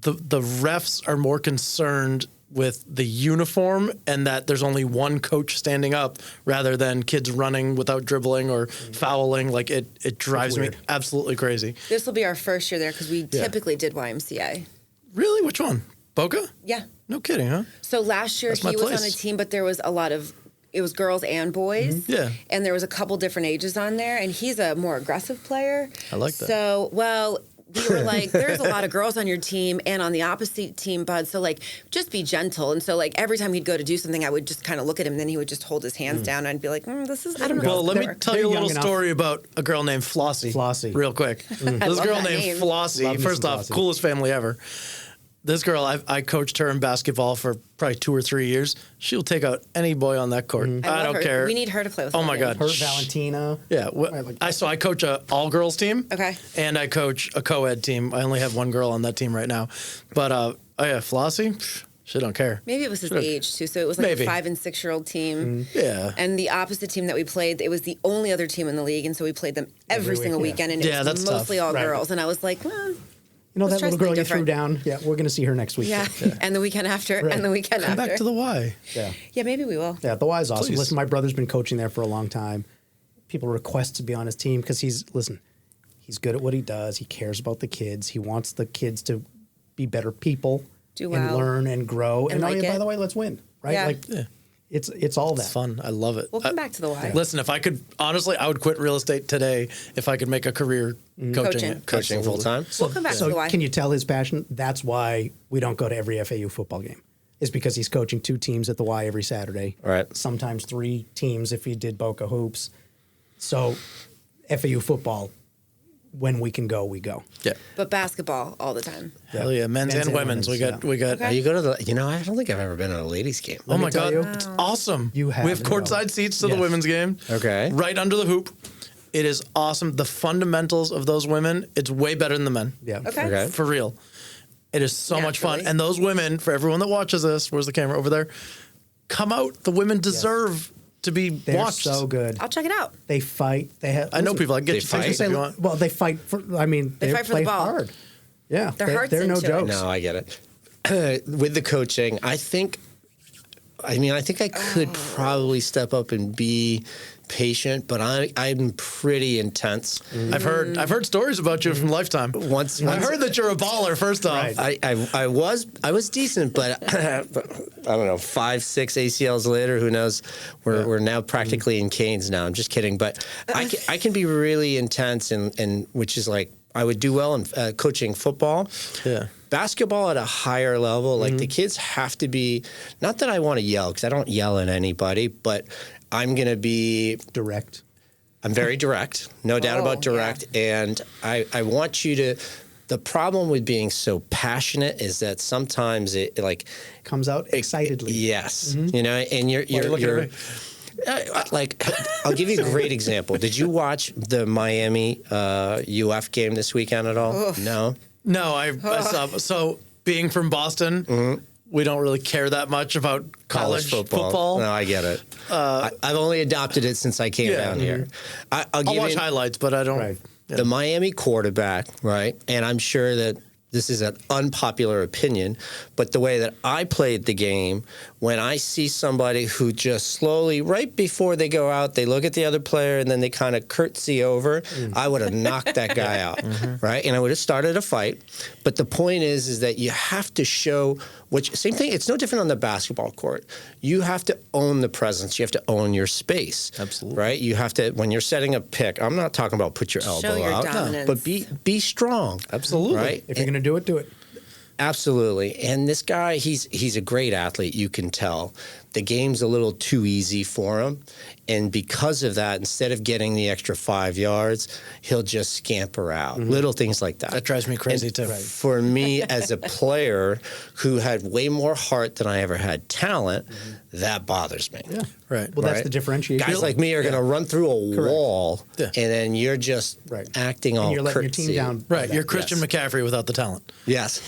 Speaker 1: The refs are more concerned with the uniform and that there's only one coach standing up rather than kids running without dribbling or fouling. Like it drives me
Speaker 4: weird.
Speaker 1: absolutely crazy.
Speaker 2: This will be our first year there because we typically did YMCA.
Speaker 1: Really? Which one? Boca?
Speaker 2: Yeah.
Speaker 1: No kidding, huh?
Speaker 2: So last year
Speaker 1: That's my
Speaker 2: he was on a
Speaker 1: place.
Speaker 2: team, but there was a lot of it was girls and boys.
Speaker 1: Yeah.
Speaker 2: And there was a couple different ages on there, and he's a more aggressive player.
Speaker 1: I like that.
Speaker 2: So, well, we were like, there's a lot of girls on your team and on the opposite team, bud. So, like, just be gentle. And so, like, every time he'd go to do something, I would just kind of look at him, and then he would just hold his hands down, and I'd be like, this is, I don't know.
Speaker 1: Well, let me
Speaker 2: Work.
Speaker 1: tell you a
Speaker 4: They're
Speaker 1: little
Speaker 4: young enough.
Speaker 1: story about a girl named Flossie.
Speaker 4: Flossie.
Speaker 1: Real quick. This
Speaker 2: love
Speaker 1: girl
Speaker 2: that
Speaker 1: named
Speaker 2: name.
Speaker 1: Flossie,
Speaker 4: Love me
Speaker 1: first
Speaker 4: some
Speaker 1: off,
Speaker 4: Flossie.
Speaker 1: coolest family ever. This girl, I coached her in basketball for probably 2 or 3 years. She'll take out any boy on that court. I
Speaker 2: love
Speaker 1: don't
Speaker 2: her.
Speaker 1: care.
Speaker 2: We need her to play with
Speaker 1: Oh
Speaker 2: us
Speaker 1: my
Speaker 2: again.
Speaker 1: God.
Speaker 4: Her, Valentina.
Speaker 1: Yeah, I coach a all girls team.
Speaker 2: Okay.
Speaker 1: And I coach a co-ed team. I only have one girl on that team right now. But oh yeah, Flossie, she don't care.
Speaker 2: Maybe it was his
Speaker 1: Should've-
Speaker 2: age, too. So it was like
Speaker 1: Maybe.
Speaker 2: a 5 and 6 year old team.
Speaker 1: Yeah.
Speaker 2: And the opposite team that we played, it was the only other team in the league, and so we played them every
Speaker 4: Every
Speaker 2: single
Speaker 4: week,
Speaker 2: weekend, and
Speaker 1: Yeah,
Speaker 2: it was
Speaker 1: that's
Speaker 2: mostly
Speaker 1: tough.
Speaker 2: all
Speaker 4: Right.
Speaker 2: girls. And I was like, well,
Speaker 4: You know
Speaker 2: Let's
Speaker 4: that
Speaker 2: try
Speaker 4: little girl
Speaker 2: something
Speaker 4: you threw
Speaker 2: different.
Speaker 4: down? Yeah, we're going to see her next week.
Speaker 2: yeah. And the weekend after,
Speaker 4: Right.
Speaker 2: and the weekend
Speaker 1: Come
Speaker 2: after.
Speaker 1: back to the Y.
Speaker 4: Yeah.
Speaker 2: Yeah, maybe we will.
Speaker 4: Yeah, the Y is awesome.
Speaker 1: Please.
Speaker 4: Listen, my brother's been coaching there for a long time. People request to be on his team because he's good at what he does. He cares about the kids. He wants the kids to be better people
Speaker 2: Do
Speaker 4: and
Speaker 2: well.
Speaker 4: learn and grow. And,
Speaker 2: like
Speaker 4: by
Speaker 2: it.
Speaker 4: the way, let's win. Right?
Speaker 2: Yeah.
Speaker 4: Like
Speaker 1: Yeah.
Speaker 4: it's all that.
Speaker 1: It's fun. I love it.
Speaker 2: We'll come back to the Y.
Speaker 1: Listen, if I could, honestly, I would quit real estate today if I could make a career coaching
Speaker 2: Coaching.
Speaker 1: it.
Speaker 3: Coaching full time?
Speaker 2: We'll come back to the
Speaker 4: So
Speaker 2: Y.
Speaker 4: can you tell his passion? That's why we don't go to every FAU football game. Is because he's coaching 2 teams at the Y every Saturday.
Speaker 3: Right.
Speaker 4: Sometimes 3 teams if he did Boca Hoops. So FAU football, when we can go, we go.
Speaker 1: Yeah.
Speaker 2: But basketball all the time.
Speaker 1: Hell yeah, men's and women's. We got.
Speaker 2: Okay.
Speaker 3: You go to the. I don't think I've ever been to a ladies' game.
Speaker 1: Oh my
Speaker 4: tell
Speaker 1: God,
Speaker 4: you.
Speaker 1: it's awesome.
Speaker 4: You have
Speaker 1: We have
Speaker 4: no.
Speaker 1: courtside seats to the
Speaker 4: Yes.
Speaker 1: women's game.
Speaker 3: Okay.
Speaker 1: Right under the hoop. It is awesome. The fundamentals of those women, it's way better than the men.
Speaker 4: Yeah.
Speaker 2: Okay.
Speaker 3: Okay.
Speaker 1: For real. It is so much fun.
Speaker 2: Naturally.
Speaker 1: And those women, for everyone that watches this, where's the camera over there? Come out. The women deserve to be
Speaker 4: They're
Speaker 1: watched.
Speaker 4: so good.
Speaker 2: I'll check it out.
Speaker 4: They fight. They have.
Speaker 1: I know people. I can
Speaker 3: They
Speaker 1: get you tickets
Speaker 3: fight?
Speaker 1: if you want.
Speaker 4: Well, they fight for. I mean,
Speaker 2: They fight for the
Speaker 4: play
Speaker 2: ball.
Speaker 4: hard. Yeah,
Speaker 2: Their heart's
Speaker 4: they're no
Speaker 2: into it.
Speaker 4: jokes.
Speaker 3: No, I get it. With the coaching, I think I could probably step up and be patient, but I'm pretty intense.
Speaker 1: I've heard stories about you from Lifetime.
Speaker 3: Once
Speaker 1: I heard that you're a baller. First off,
Speaker 4: Right.
Speaker 3: I was decent, but I don't know, 5-6 ACLs later, who knows? We're now practically in canes now. I'm just kidding, but I can be really intense, and which is like I would do well in coaching football.
Speaker 1: Yeah.
Speaker 3: Basketball at a higher level, like the kids have to be. Not that I want to yell because I don't yell at anybody, but I'm going to be.
Speaker 4: Direct.
Speaker 3: I'm very direct, no doubt about direct. And I want you to. The problem with being so passionate is that sometimes it like
Speaker 4: Comes out excitedly.
Speaker 3: yes, and you're like I'll give you a great example. Did you watch the Miami UF game this weekend at all?
Speaker 2: Oof.
Speaker 3: No.
Speaker 1: No, I saw. So being from Boston, we don't really care that much about college football.
Speaker 3: No, I get it. I've only adopted it since I came down here. I'll give
Speaker 1: I'll watch
Speaker 3: you
Speaker 1: highlights, but I don't.
Speaker 4: Right.
Speaker 3: the Miami quarterback, right? And I'm sure that this is an unpopular opinion, but the way that I played the game, when I see somebody who just slowly, right before they go out, they look at the other player and then they kind of curtsy over, I would have knocked that guy out, right? And I would have started a fight. But the point is that you have to show, same thing, it's no different on the basketball court. You have to own the presence. You have to own your space.
Speaker 1: Absolutely.
Speaker 3: Right? You have to, when you're setting a pick, I'm not talking about put your elbow
Speaker 2: your
Speaker 3: out,
Speaker 2: dominance.
Speaker 3: but be strong.
Speaker 1: Absolutely.
Speaker 3: Right?
Speaker 4: If you're going to do it, do it.
Speaker 3: Absolutely. And this guy, he's a great athlete, you can tell. The game's a little too easy for him. And because of that, instead of getting the extra 5 yards, he'll just scamper out. Little things like that.
Speaker 1: That drives me crazy too.
Speaker 3: For me, as a player who had way more heart than I ever had talent, that bothers me.
Speaker 4: Yeah.
Speaker 1: Right.
Speaker 4: Well, that's
Speaker 3: Right.
Speaker 4: the differentiation.
Speaker 3: Guys like me are going to run through a wall,
Speaker 1: Yeah.
Speaker 3: and then you're just
Speaker 4: Right.
Speaker 3: acting all
Speaker 4: and you're letting your
Speaker 3: curtsy.
Speaker 4: team down. by
Speaker 1: Right.
Speaker 4: that.
Speaker 1: You're Christian McCaffrey without the talent.
Speaker 3: Yes.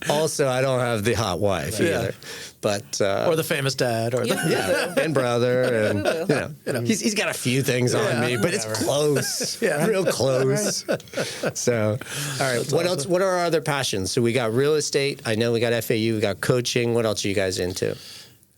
Speaker 3: Also, I don't have the hot wife either. But
Speaker 1: Or the famous dad. Or the,
Speaker 3: yeah, and brother, and he's got a few things on me, but it's close, real close. So, all right, what else? What are our other passions? So we got real estate. I know we got FAU. We got coaching. What else are you guys into?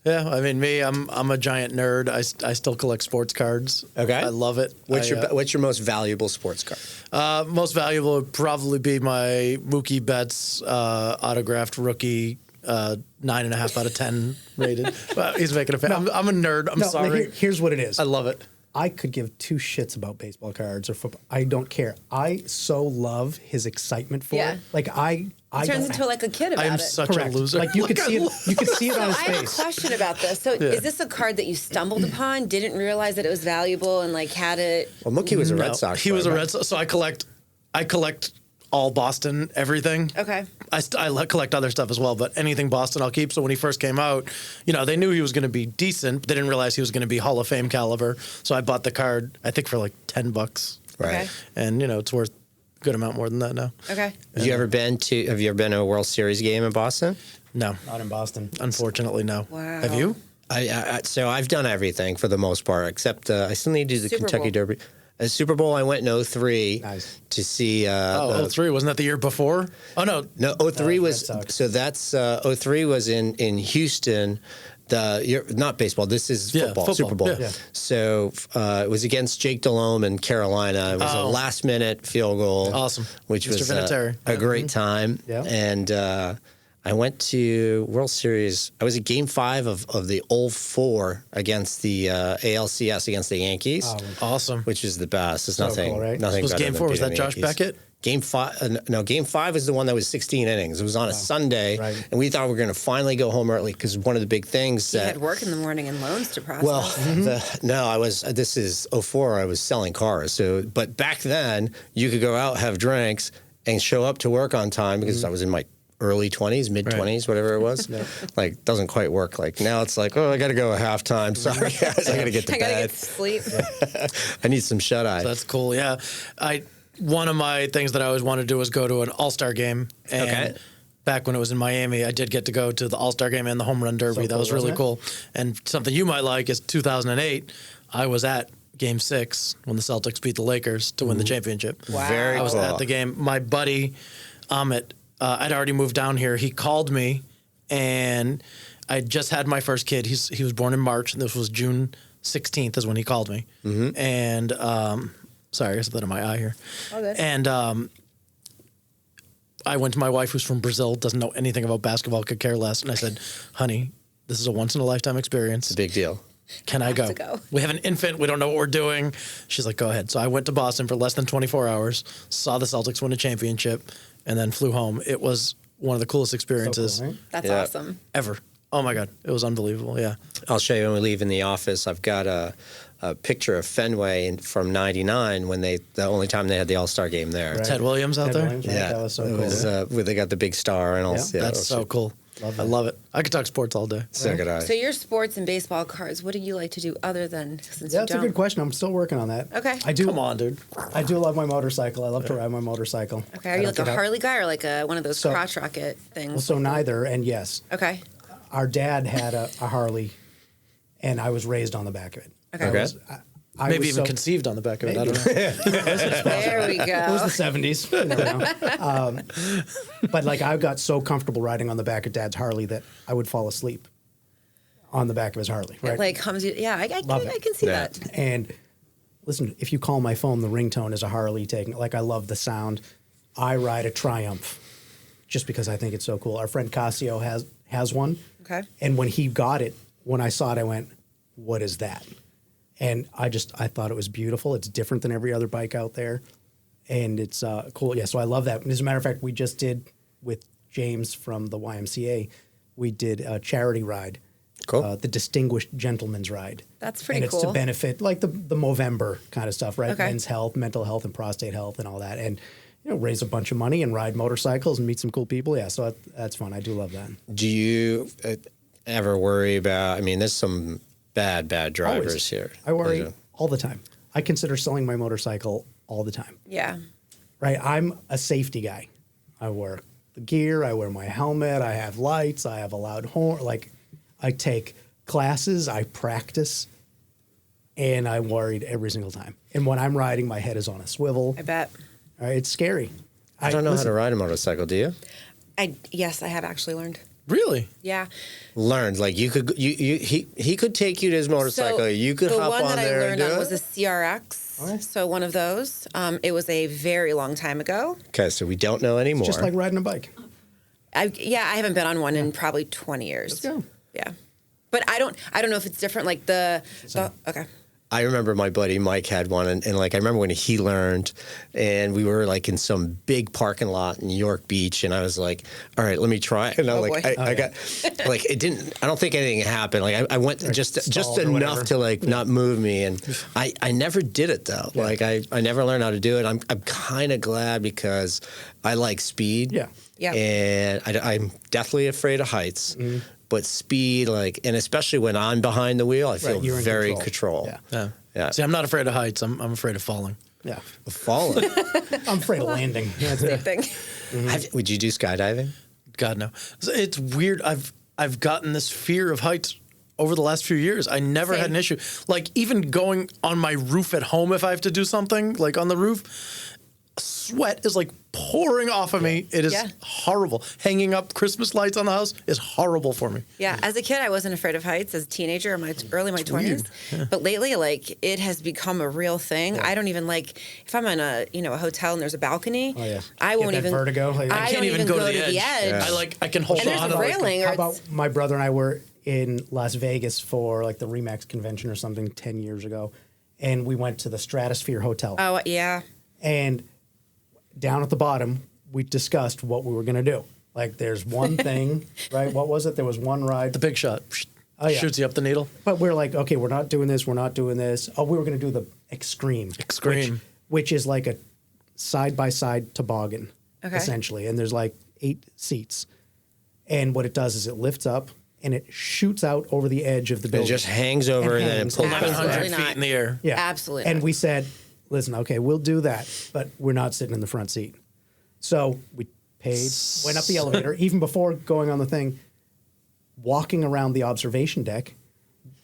Speaker 1: Yeah, I mean, I'm a giant nerd. I still collect sports cards.
Speaker 3: Okay.
Speaker 1: I love it.
Speaker 3: What's your most valuable sports card?
Speaker 1: Most valuable would probably be my Mookie Betts autographed rookie 9.5 out of 10 rated. Well, he's making a fan. I'm a nerd. I'm
Speaker 4: No,
Speaker 1: sorry.
Speaker 4: here's what it is.
Speaker 1: I love it.
Speaker 4: I could give two shits about baseball cards or football. I don't care. I so love his excitement for
Speaker 2: Yeah.
Speaker 4: it. Like I
Speaker 2: Turns
Speaker 4: don't-
Speaker 2: into like a kid about
Speaker 1: I am
Speaker 2: it.
Speaker 1: such
Speaker 4: correct.
Speaker 1: a loser.
Speaker 4: Like you could
Speaker 1: Look,
Speaker 4: see
Speaker 1: I
Speaker 4: it. You could see it on his
Speaker 2: I have a
Speaker 4: face.
Speaker 2: question about this. So, is this a card that you stumbled upon, didn't realize that it was valuable, and like had it?
Speaker 3: Well, Mookie was a
Speaker 1: No,
Speaker 3: Red Sox.
Speaker 1: He was a
Speaker 3: player.
Speaker 1: Red Sox. So I collect all Boston, everything.
Speaker 2: Okay.
Speaker 1: I collect other stuff as well, but anything Boston I'll keep. So when he first came out, they knew he was going to be decent, but they didn't realize he was going to be Hall of Fame caliber. So I bought the card, I think for like $10.
Speaker 3: Right.
Speaker 2: Okay.
Speaker 1: And, it's worth a good amount more than that now.
Speaker 2: Okay.
Speaker 3: Have you ever been to a World Series game in Boston?
Speaker 1: No,
Speaker 4: Not in Boston.
Speaker 1: unfortunately, no.
Speaker 2: Wow.
Speaker 1: Have you?
Speaker 3: So I've done everything for the most part, except I still need to do the
Speaker 2: Super
Speaker 3: Kentucky
Speaker 2: Bowl.
Speaker 3: Derby. Super Bowl, I went in 03
Speaker 4: Nice.
Speaker 3: to see.
Speaker 1: Oh, 03. Wasn't that the year before? Oh, no.
Speaker 3: No, 03 was
Speaker 4: Red Sox.
Speaker 3: so that's 03 was in Houston. Not baseball. This is football. Super Bowl.
Speaker 1: yeah. Yeah.
Speaker 3: So it was against Jake Delhomme and Carolina. It was a last minute field goal.
Speaker 1: Awesome.
Speaker 3: Which
Speaker 1: Mr.
Speaker 3: was
Speaker 1: Vinatieri.
Speaker 3: a great time.
Speaker 4: Yeah.
Speaker 3: And I went to World Series. I was at Game 5 of the 04 against the ALCS against the Yankees,
Speaker 1: Awesome.
Speaker 3: which is the best. There's nothing.
Speaker 4: cool, right?
Speaker 3: Nothing.
Speaker 1: Was
Speaker 3: better
Speaker 1: Game
Speaker 3: than
Speaker 1: 4, was
Speaker 3: beating
Speaker 1: that
Speaker 3: the
Speaker 1: Josh
Speaker 3: Yankees.
Speaker 1: Beckett?
Speaker 3: Game 5. No, Game 5 was the one that was 16 innings. It was on a Sunday,
Speaker 4: right.
Speaker 3: and we thought we were going to finally go home early because one of the big things
Speaker 2: You
Speaker 3: that
Speaker 2: had work in the morning and loans to process.
Speaker 3: well, this is '04. I was selling cars. So, but back then you could go out, have drinks, and show up to work on time because I was in my early 20s, mid 20s, whatever it was. Like, doesn't quite work. Like now it's like, oh, I got to go at halftime. Sorry, guys, I got to get to
Speaker 2: I gotta
Speaker 3: bed.
Speaker 2: get to sleep.
Speaker 3: I need some shut eye.
Speaker 1: So that's cool. Yeah. One of my things that I always wanted to do was go to an All-Star game. And back when it was in Miami, I did get to go to the All-Star game and the Home Run Derby. That was really cool. And something you might like is 2008, I was at Game 6 when the Celtics beat the Lakers to win the championship.
Speaker 2: Wow.
Speaker 3: Very
Speaker 1: I was
Speaker 3: cool.
Speaker 1: at the game. My buddy, Amit, I'd already moved down here. He called me, and I just had my first kid. He was born in March, and this was June 16th is when he called me. And sorry, I got that in my eye here.
Speaker 2: All good.
Speaker 1: And I went to my wife, who's from Brazil, doesn't know anything about basketball, could care less. And I said, honey, this is a once-in-a-lifetime experience.
Speaker 3: Big deal.
Speaker 1: Can I go?
Speaker 2: to go.
Speaker 1: We have an infant. We don't know what we're doing. She's like, go ahead. So I went to Boston for less than 24 hours, saw the Celtics win a championship, and then flew home. It was one of the coolest experiences
Speaker 4: right?
Speaker 2: That's
Speaker 3: Yeah.
Speaker 2: awesome.
Speaker 1: ever. Oh, my God. It was unbelievable. Yeah.
Speaker 3: I'll show you when we leave in the office. I've got a picture of Fenway from '99 when the only time they had the All-Star game there.
Speaker 4: Right.
Speaker 1: Ted Williams out
Speaker 4: Ted
Speaker 1: there.
Speaker 4: Williams, right?
Speaker 3: Yeah,
Speaker 4: That was so
Speaker 3: it
Speaker 4: cool.
Speaker 3: was, where they got the big star and all.
Speaker 4: Yeah.
Speaker 3: Yeah,
Speaker 1: That's
Speaker 3: it
Speaker 1: so
Speaker 3: was
Speaker 1: cool. I love it. I could talk sports all day.
Speaker 3: so good.
Speaker 2: So your sports and baseball cards, what do you like to do other than since
Speaker 4: Yeah,
Speaker 2: you
Speaker 4: that's a
Speaker 2: don't?
Speaker 4: good question. I'm still working on that.
Speaker 2: Okay.
Speaker 4: I do.
Speaker 1: Come on, dude.
Speaker 4: I do love my motorcycle. I love to ride my motorcycle.
Speaker 2: Okay,
Speaker 4: I
Speaker 2: are you
Speaker 4: don't
Speaker 2: like a
Speaker 4: get out-
Speaker 2: Harley guy or like one of those
Speaker 4: So-
Speaker 2: crotch rocket things?
Speaker 4: Well, so neither, and yes.
Speaker 2: Okay.
Speaker 4: Our dad had a Harley, and I was raised on the back of it.
Speaker 2: Okay.
Speaker 3: Okay.
Speaker 4: I
Speaker 1: Maybe
Speaker 4: was
Speaker 1: even
Speaker 4: so-
Speaker 1: conceived on the back of it. I
Speaker 4: Maybe.
Speaker 1: don't know.
Speaker 2: There we
Speaker 4: It was
Speaker 2: go.
Speaker 4: the 70s. You never know. But like I got so comfortable riding on the back of Dad's Harley that I would fall asleep on the back of his Harley. Right.
Speaker 2: It like hums you. Yeah, I
Speaker 4: Love it.
Speaker 2: can see
Speaker 3: Yeah.
Speaker 2: that.
Speaker 4: And listen, if you call my phone, the ringtone is a Harley taking. Like I love the sound. I ride a Triumph just because I think it's so cool. Our friend Casio has one.
Speaker 2: Okay.
Speaker 4: And when he got it, when I saw it, I went, "What is that?" And I thought it was beautiful. It's different than every other bike out there, and it's cool. Yeah, so I love that. And as a matter of fact, we just did with James from the YMCA, we did a charity ride.
Speaker 3: Cool.
Speaker 4: The Distinguished Gentleman's Ride.
Speaker 2: That's pretty
Speaker 4: and it's
Speaker 2: cool.
Speaker 4: to benefit like the Movember kind of stuff, right?
Speaker 2: Okay.
Speaker 4: Men's health, mental health, and prostate health, and all that, and raise a bunch of money and ride motorcycles and meet some cool people. Yeah, so that's fun. I do love that.
Speaker 3: Do you ever worry about? I mean, there's some bad drivers
Speaker 4: Always.
Speaker 3: here.
Speaker 4: I worry all the time. I consider selling my motorcycle all the time.
Speaker 2: Yeah.
Speaker 4: Right? I'm a safety guy. I wear the gear. I wear my helmet. I have lights. I have a loud horn. Like, I take classes. I practice. And I'm worried every single time. And when I'm riding, my head is on a swivel.
Speaker 2: I bet.
Speaker 4: All right, it's scary.
Speaker 3: I don't know how to ride a motorcycle. Do you?
Speaker 2: Yes, I have actually learned.
Speaker 1: Really?
Speaker 2: Yeah.
Speaker 3: Learned like you could. He could take you to his motorcycle.
Speaker 2: So
Speaker 3: you could
Speaker 2: the
Speaker 3: hop
Speaker 2: one
Speaker 3: on
Speaker 2: that
Speaker 3: there
Speaker 2: I learned
Speaker 3: and do
Speaker 2: on
Speaker 3: it.
Speaker 2: was a CRX. So one of those. It was a very long time ago.
Speaker 3: Okay, so we don't know anymore.
Speaker 4: Just like riding a bike.
Speaker 2: I haven't been on one in probably 20 years.
Speaker 4: Let's go.
Speaker 2: Yeah. But I don't know if it's different. Like okay.
Speaker 3: I remember my buddy Mike had one, and like I remember when he learned, and we were like in some big parking lot in New York Beach, and I was like, "All right, let me try." And I
Speaker 2: Oh,
Speaker 3: like,
Speaker 2: boy.
Speaker 3: I got like it didn't. I don't think anything happened. Like I went just
Speaker 4: stalled or
Speaker 3: enough
Speaker 4: whatever.
Speaker 3: to like not move me, and I never did it though. Like I never learned how to do it. I'm kind of glad because I like speed.
Speaker 4: Yeah.
Speaker 2: Yeah.
Speaker 3: And I'm definitely afraid of heights. But speed, like, and especially when I'm behind the wheel, I feel
Speaker 4: you're in
Speaker 3: very
Speaker 4: control.
Speaker 3: control.
Speaker 4: Yeah.
Speaker 3: Yeah.
Speaker 1: See, I'm not afraid of heights. I'm afraid of falling.
Speaker 4: Yeah.
Speaker 3: Falling.
Speaker 4: I'm afraid of landing. Yeah,
Speaker 2: Same thing.
Speaker 3: Would you do skydiving?
Speaker 1: God, no. It's weird. I've gotten this fear of heights over the last few years. I never had
Speaker 2: Same.
Speaker 1: an issue. Like, even going on my roof at home, if I have to do something, like on the roof, sweat is like pouring off of me. It is
Speaker 2: Yeah.
Speaker 1: horrible. Hanging up Christmas lights on the house is horrible for me.
Speaker 2: Yeah, as a kid, I wasn't afraid of heights. As a teenager, in my early 20s, but lately, like it has become a real thing. I don't even like if I'm in a hotel and there's a balcony.
Speaker 4: Oh, yeah.
Speaker 2: I
Speaker 4: Get
Speaker 2: won't
Speaker 4: that
Speaker 2: even
Speaker 4: vertigo. Like,
Speaker 2: I
Speaker 1: Can't
Speaker 2: don't
Speaker 1: even go to the edge.
Speaker 2: edge.
Speaker 1: I can hold
Speaker 2: And there's
Speaker 1: on.
Speaker 2: a
Speaker 1: to, like,
Speaker 2: railing. Or
Speaker 4: How
Speaker 2: it's-
Speaker 4: about my brother and I were in Las Vegas for like the Remax convention or something 10 years ago, and we went to the Stratosphere Hotel.
Speaker 2: Oh yeah,
Speaker 4: And down at the bottom, we discussed what we were going to do. Like, there's one thing, right? What was it? There was one ride.
Speaker 1: The big shot.
Speaker 4: Oh, yeah.
Speaker 1: Shoots you up the needle.
Speaker 4: But we're like, okay, we're not doing this. We're not doing this. Oh, we were going to do the Extreme. Which is like a side-by-side toboggan, essentially. And there's like 8 seats. And what it does is it lifts up and it shoots out over the edge of the building.
Speaker 3: It just hangs over and then it pulls
Speaker 1: 100 feet in the air.
Speaker 4: Yeah.
Speaker 2: Absolutely
Speaker 4: And
Speaker 2: not.
Speaker 4: we said, listen, okay, we'll do that, but we're not sitting in the front seat. So we paid, went up the elevator, even before going on the thing, walking around the observation deck.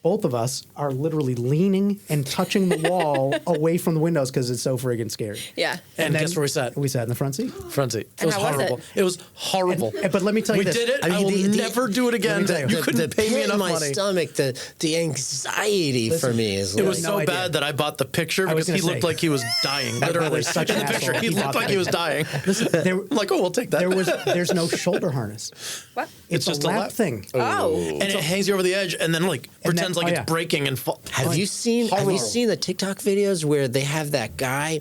Speaker 4: Both of us are literally leaning and touching the wall away from the windows because it's so friggin' scary.
Speaker 2: Yeah.
Speaker 1: And guess where we sat?
Speaker 4: We sat in the front seat.
Speaker 1: Front seat. It
Speaker 2: And
Speaker 1: was
Speaker 2: how was
Speaker 1: horrible. It was horrible.
Speaker 4: But let me tell you
Speaker 1: We
Speaker 4: this.
Speaker 1: did it.
Speaker 3: I mean,
Speaker 1: I will
Speaker 3: the-
Speaker 1: never do it again.
Speaker 4: tell
Speaker 1: You
Speaker 4: you,
Speaker 1: couldn't
Speaker 3: the
Speaker 1: pay me
Speaker 3: pit in
Speaker 1: enough
Speaker 3: my
Speaker 1: money.
Speaker 3: stomach, the anxiety for me is
Speaker 1: It was
Speaker 3: like,
Speaker 1: so
Speaker 4: no idea.
Speaker 1: bad that I bought the picture
Speaker 4: I was
Speaker 1: because he
Speaker 4: gonna
Speaker 1: looked
Speaker 4: say.
Speaker 1: like he was dying.
Speaker 4: My
Speaker 1: Literally.
Speaker 4: brother's such
Speaker 1: In
Speaker 4: an
Speaker 1: the picture,
Speaker 4: asshole.
Speaker 1: he
Speaker 4: He
Speaker 1: looked
Speaker 4: bought
Speaker 1: like he was
Speaker 4: that.
Speaker 1: dying.
Speaker 4: Listen,
Speaker 1: I'm like, oh, we'll take that.
Speaker 4: there's no shoulder harness.
Speaker 2: What?
Speaker 4: It's
Speaker 1: just
Speaker 4: a
Speaker 1: a
Speaker 4: lap
Speaker 1: lap.
Speaker 4: thing.
Speaker 2: Oh.
Speaker 1: And it hangs you over the edge and then pretends like it's breaking and fall.
Speaker 3: Have you seen the TikTok videos where they have that guy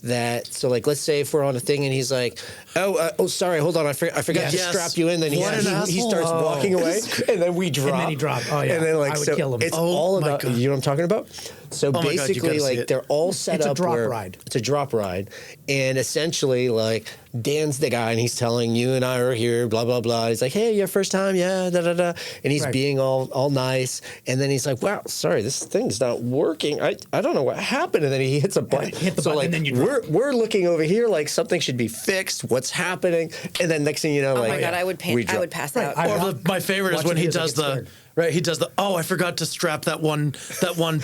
Speaker 3: let's say if we're on a thing and he's like, sorry, hold on, I forgot to
Speaker 1: Yes.
Speaker 3: strap you in. Then
Speaker 1: What an
Speaker 3: he
Speaker 1: asshole.
Speaker 3: starts walking away and then we drop.
Speaker 4: And then he dropped. Oh, yeah.
Speaker 3: And then
Speaker 4: I would kill him.
Speaker 3: It's
Speaker 1: Oh,
Speaker 3: all
Speaker 1: my
Speaker 3: about,
Speaker 1: God.
Speaker 3: you know what I'm talking about? So
Speaker 1: my God, you
Speaker 3: basically
Speaker 1: gotta see
Speaker 3: like
Speaker 1: it.
Speaker 3: they're all set
Speaker 4: It's a
Speaker 3: up
Speaker 4: drop
Speaker 3: where-
Speaker 4: ride.
Speaker 3: It's a drop ride. And essentially like Dan's the guy and he's telling you and I are here, blah, blah, blah. He's like, hey, your first time? Yeah, da, da, da. And he's
Speaker 4: Right.
Speaker 3: being all nice. And then he's like, wow, sorry, this thing's not working. I don't know what happened. And then he hits a button.
Speaker 4: hit the
Speaker 3: so
Speaker 4: button
Speaker 3: like
Speaker 4: and then you drop.
Speaker 3: we're looking over here like something should be fixed. What's happening? And then next thing you know,
Speaker 2: Oh
Speaker 3: like
Speaker 2: my God, I would
Speaker 3: we drop.
Speaker 2: pass
Speaker 4: Right,
Speaker 2: out.
Speaker 4: I-
Speaker 1: My favorite is
Speaker 4: Watching
Speaker 1: when he
Speaker 4: videos, I
Speaker 1: does
Speaker 4: get
Speaker 1: the
Speaker 4: scared.
Speaker 1: right. He does the I forgot to strap that one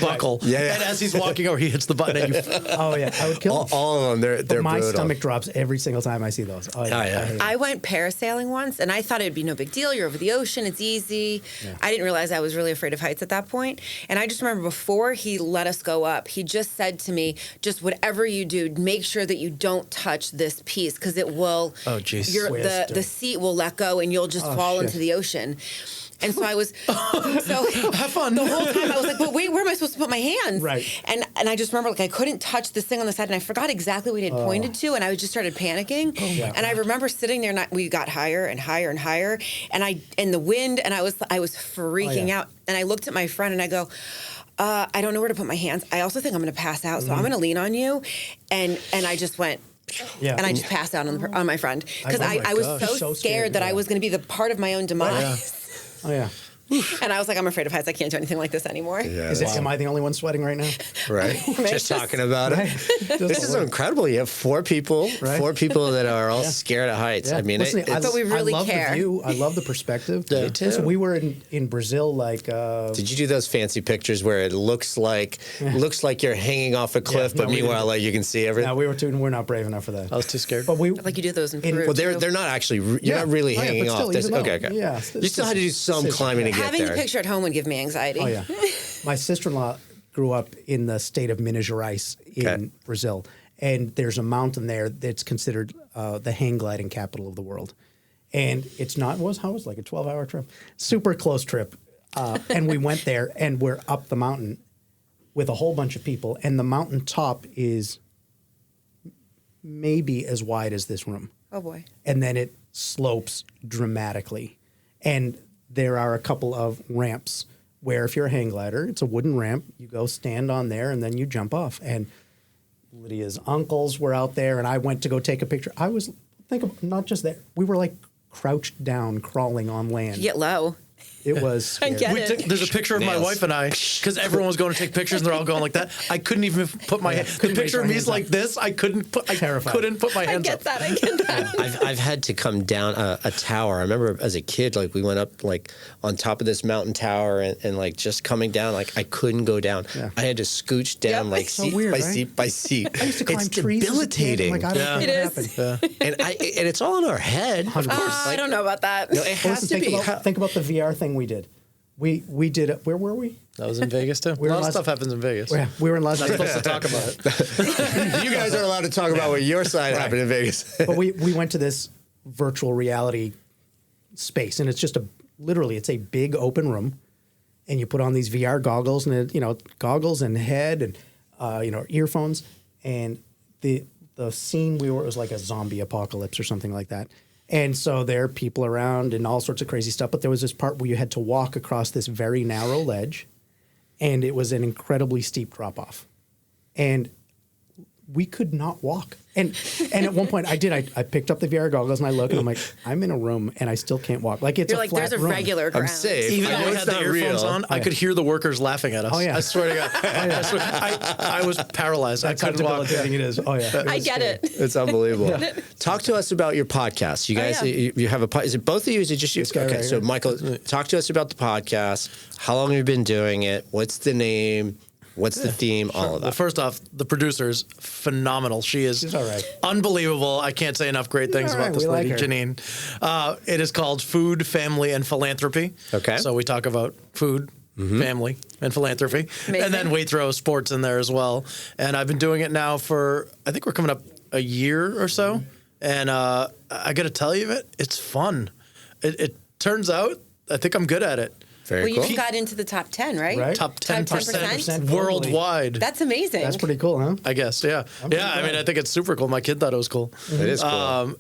Speaker 1: buckle.
Speaker 3: Yeah.
Speaker 1: And as he's walking over, he hits the button and you.
Speaker 4: Oh, yeah. I would kill him.
Speaker 3: All of them, they're
Speaker 4: But my
Speaker 3: brutal.
Speaker 4: stomach drops every single time I see those. Oh, yeah.
Speaker 3: Oh, yeah.
Speaker 4: I hate it.
Speaker 2: I went parasailing once, and I thought it'd be no big deal. You're over the ocean; it's easy. I didn't realize I was really afraid of heights at that point. And I just remember before he let us go up, he just said to me, "Just whatever you do, make sure that you don't touch this piece because it will.
Speaker 1: Oh, jeez.
Speaker 2: The seat will let go, and you'll just fall
Speaker 4: shit.
Speaker 2: into the ocean." And so I was,
Speaker 1: Have fun.
Speaker 2: the whole time I was like, but wait, where am I supposed to put my hands?
Speaker 4: Right.
Speaker 2: And I just remember I couldn't touch this thing on the side, and I forgot exactly what he had pointed to, and I just started panicking.
Speaker 4: yeah.
Speaker 2: And I remember sitting there, and we got higher and higher and higher, and the wind, and I was freaking
Speaker 4: yeah.
Speaker 2: out. And I looked at my friend, and I go, I don't know where to put my hands. I also think I'm going to pass out, so I'm going to lean on you. And I just went.
Speaker 4: Yeah.
Speaker 2: And I just passed out on my friend because
Speaker 4: Oh my
Speaker 2: I was
Speaker 4: gosh.
Speaker 2: so
Speaker 4: So
Speaker 2: scared
Speaker 4: scared,
Speaker 2: that I
Speaker 4: yeah.
Speaker 2: was going to be the part of my own demise.
Speaker 4: Oh, yeah.
Speaker 2: And I was like, I'm afraid of heights. I can't do anything like this anymore.
Speaker 3: Yeah,
Speaker 4: Am I the only one sweating right now?
Speaker 3: right? Just talking about it. This is incredible. You have 4 people,
Speaker 4: Right.
Speaker 3: 4 people that are all scared of heights.
Speaker 4: Yeah.
Speaker 3: I mean,
Speaker 4: Listen,
Speaker 3: it's,
Speaker 2: But we really
Speaker 4: I love
Speaker 2: care.
Speaker 4: the view. I love the perspective.
Speaker 3: Me too.
Speaker 4: Listen, we were in Brazil
Speaker 3: did you do those fancy pictures where it looks like you're hanging off a cliff,
Speaker 4: no,
Speaker 3: but
Speaker 4: we
Speaker 3: meanwhile,
Speaker 4: didn't.
Speaker 3: like you can see everything?
Speaker 4: No, we're not brave enough for that.
Speaker 1: I was too scared.
Speaker 4: But we
Speaker 2: Like you do those in
Speaker 4: In-
Speaker 2: Peru.
Speaker 3: Well,
Speaker 2: too.
Speaker 3: they're not actually. You're
Speaker 4: Yeah.
Speaker 3: not really
Speaker 4: Oh, yeah,
Speaker 3: hanging
Speaker 4: but still,
Speaker 3: off. This,
Speaker 4: even though-
Speaker 3: okay.
Speaker 4: yeah,
Speaker 3: You still had to do some climbing to get
Speaker 2: Having
Speaker 3: there.
Speaker 2: the picture at home would give me anxiety.
Speaker 4: Oh yeah, my sister-in-law grew up in the state of Minas Gerais in
Speaker 3: Okay.
Speaker 4: Brazil, and there's a mountain there that's considered the hang gliding capital of the world. And it's not was like a 12-hour trip, super close trip, and we went there and we're up the mountain with a whole bunch of people, and the mountain top is maybe as wide as this room.
Speaker 2: Oh boy.
Speaker 4: And then it slopes dramatically. And there are a couple of ramps where if you're a hang glider, it's a wooden ramp. You go stand on there and then you jump off. And Lydia's uncles were out there and I went to go take a picture. Not just there. We were like crouched down, crawling on land.
Speaker 2: You get low.
Speaker 4: It was
Speaker 2: I
Speaker 4: scary.
Speaker 2: get it.
Speaker 1: There's a picture of my
Speaker 3: Nails.
Speaker 1: wife and I because everyone was going to take pictures and they're all going like that. I couldn't even put my hand. The
Speaker 4: couldn't raise
Speaker 1: picture of
Speaker 4: my
Speaker 1: me
Speaker 4: hands
Speaker 1: is like
Speaker 4: up.
Speaker 1: this. I couldn't put my
Speaker 2: I
Speaker 1: hands
Speaker 2: get
Speaker 1: up.
Speaker 2: that. I get that.
Speaker 3: I've had to come down a tower. I remember as a kid, like we went up like on top of this mountain tower and like just coming down, like I couldn't go down.
Speaker 4: Yeah.
Speaker 3: I had to scooch down
Speaker 2: Yep.
Speaker 3: like
Speaker 4: So
Speaker 3: seat
Speaker 4: weird,
Speaker 3: by
Speaker 4: right?
Speaker 3: seat by seat.
Speaker 4: I used to climb
Speaker 3: It's
Speaker 4: trees as a kid.
Speaker 3: debilitating.
Speaker 4: Like, I don't know
Speaker 2: It
Speaker 4: what
Speaker 2: is.
Speaker 4: happened.
Speaker 3: and it's all in our head.
Speaker 4: 100%.
Speaker 2: I don't know about that.
Speaker 3: No, it has
Speaker 4: Listen,
Speaker 3: to be.
Speaker 4: think about the VR thing we did. We did it. Where were we?
Speaker 1: That was in Vegas too.
Speaker 4: were
Speaker 1: A lot
Speaker 4: in
Speaker 1: of
Speaker 4: Las-
Speaker 1: stuff happens in Vegas.
Speaker 4: We were in Las
Speaker 1: Not
Speaker 4: Vegas.
Speaker 1: supposed to talk about it.
Speaker 3: You guys are allowed to talk about what your side happened in Vegas.
Speaker 4: But we went to this virtual reality space, and it's just literally it's a big open room, and you put on these VR goggles and goggles and head and earphones, and the the scene it was like a zombie apocalypse or something like that. And so there are people around and all sorts of crazy stuff. But there was this part where you had to walk across this very narrow ledge, and it was an incredibly steep drop off. And we could not walk. And at one point I picked up the VR goggles and I look and I'm like, I'm in a room and I still can't walk. Like it's
Speaker 2: You're
Speaker 4: a
Speaker 2: like,
Speaker 4: flat
Speaker 2: there's a
Speaker 4: room.
Speaker 2: regular ground.
Speaker 3: I'm safe.
Speaker 1: Even
Speaker 3: I
Speaker 1: though
Speaker 3: know
Speaker 1: we
Speaker 3: it's
Speaker 1: had the
Speaker 3: not
Speaker 1: earphones
Speaker 3: real.
Speaker 1: on, I could hear the workers laughing at us.
Speaker 4: Oh, yeah.
Speaker 1: I swear to God. I was paralyzed.
Speaker 4: That's
Speaker 1: I
Speaker 4: how
Speaker 1: couldn't walk.
Speaker 4: debilitating it is. Oh yeah.
Speaker 2: I get it.
Speaker 3: It's unbelievable. Talk to us about your podcast. You guys, you have a is it both of you? Is it just you?
Speaker 4: guy
Speaker 3: Okay,
Speaker 4: right
Speaker 3: so
Speaker 4: here.
Speaker 3: Michael, talk to us about the podcast. How long have you been doing it? What's the name? What's the theme? All of that.
Speaker 1: Well, first off, the producer's phenomenal. She's
Speaker 4: all right.
Speaker 1: unbelievable. I can't say enough great things
Speaker 4: all
Speaker 1: about
Speaker 4: right.
Speaker 1: this
Speaker 4: We
Speaker 1: lady,
Speaker 4: like her.
Speaker 1: Janine. It is called Food, Family, and Philanthropy.
Speaker 3: Okay.
Speaker 1: So we talk about food, family, and philanthropy.
Speaker 2: Amazing.
Speaker 1: And then we throw sports in there as well. And I've been doing it now for, I think we're coming up a year or so. And I got to tell you, it's fun. It turns out, I think I'm good at it.
Speaker 3: Very
Speaker 2: Well,
Speaker 3: cool.
Speaker 2: you got into the top 10, right?
Speaker 4: Right.
Speaker 1: Top 10%
Speaker 4: 10%
Speaker 1: worldwide.
Speaker 2: That's amazing.
Speaker 4: That's pretty cool, huh?
Speaker 1: I guess, yeah. Yeah, I mean, I think it's super cool. My kid thought it was cool.
Speaker 3: It is cool.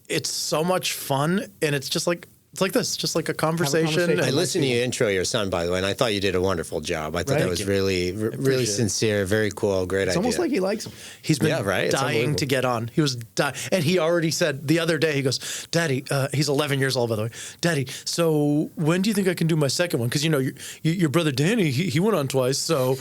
Speaker 1: It's so much fun, and it's just like this, just like a conversation.
Speaker 4: conversation.
Speaker 3: I
Speaker 1: and-
Speaker 3: listened to you intro your son, by the way, and I thought you did a wonderful job. I thought
Speaker 4: Right.
Speaker 3: that was really
Speaker 1: appreciate it.
Speaker 3: sincere, very cool, great
Speaker 4: It's
Speaker 3: idea.
Speaker 4: almost like he likes them.
Speaker 1: He's been
Speaker 3: Yeah, right? It's
Speaker 1: dying
Speaker 3: unbelievable.
Speaker 1: to get on. He was dying. And he already said the other day, he goes, Daddy, he's 11 years old, by the way. Daddy, so when do you think I can do my second one? Because, you know, your brother Danny, he went on twice. So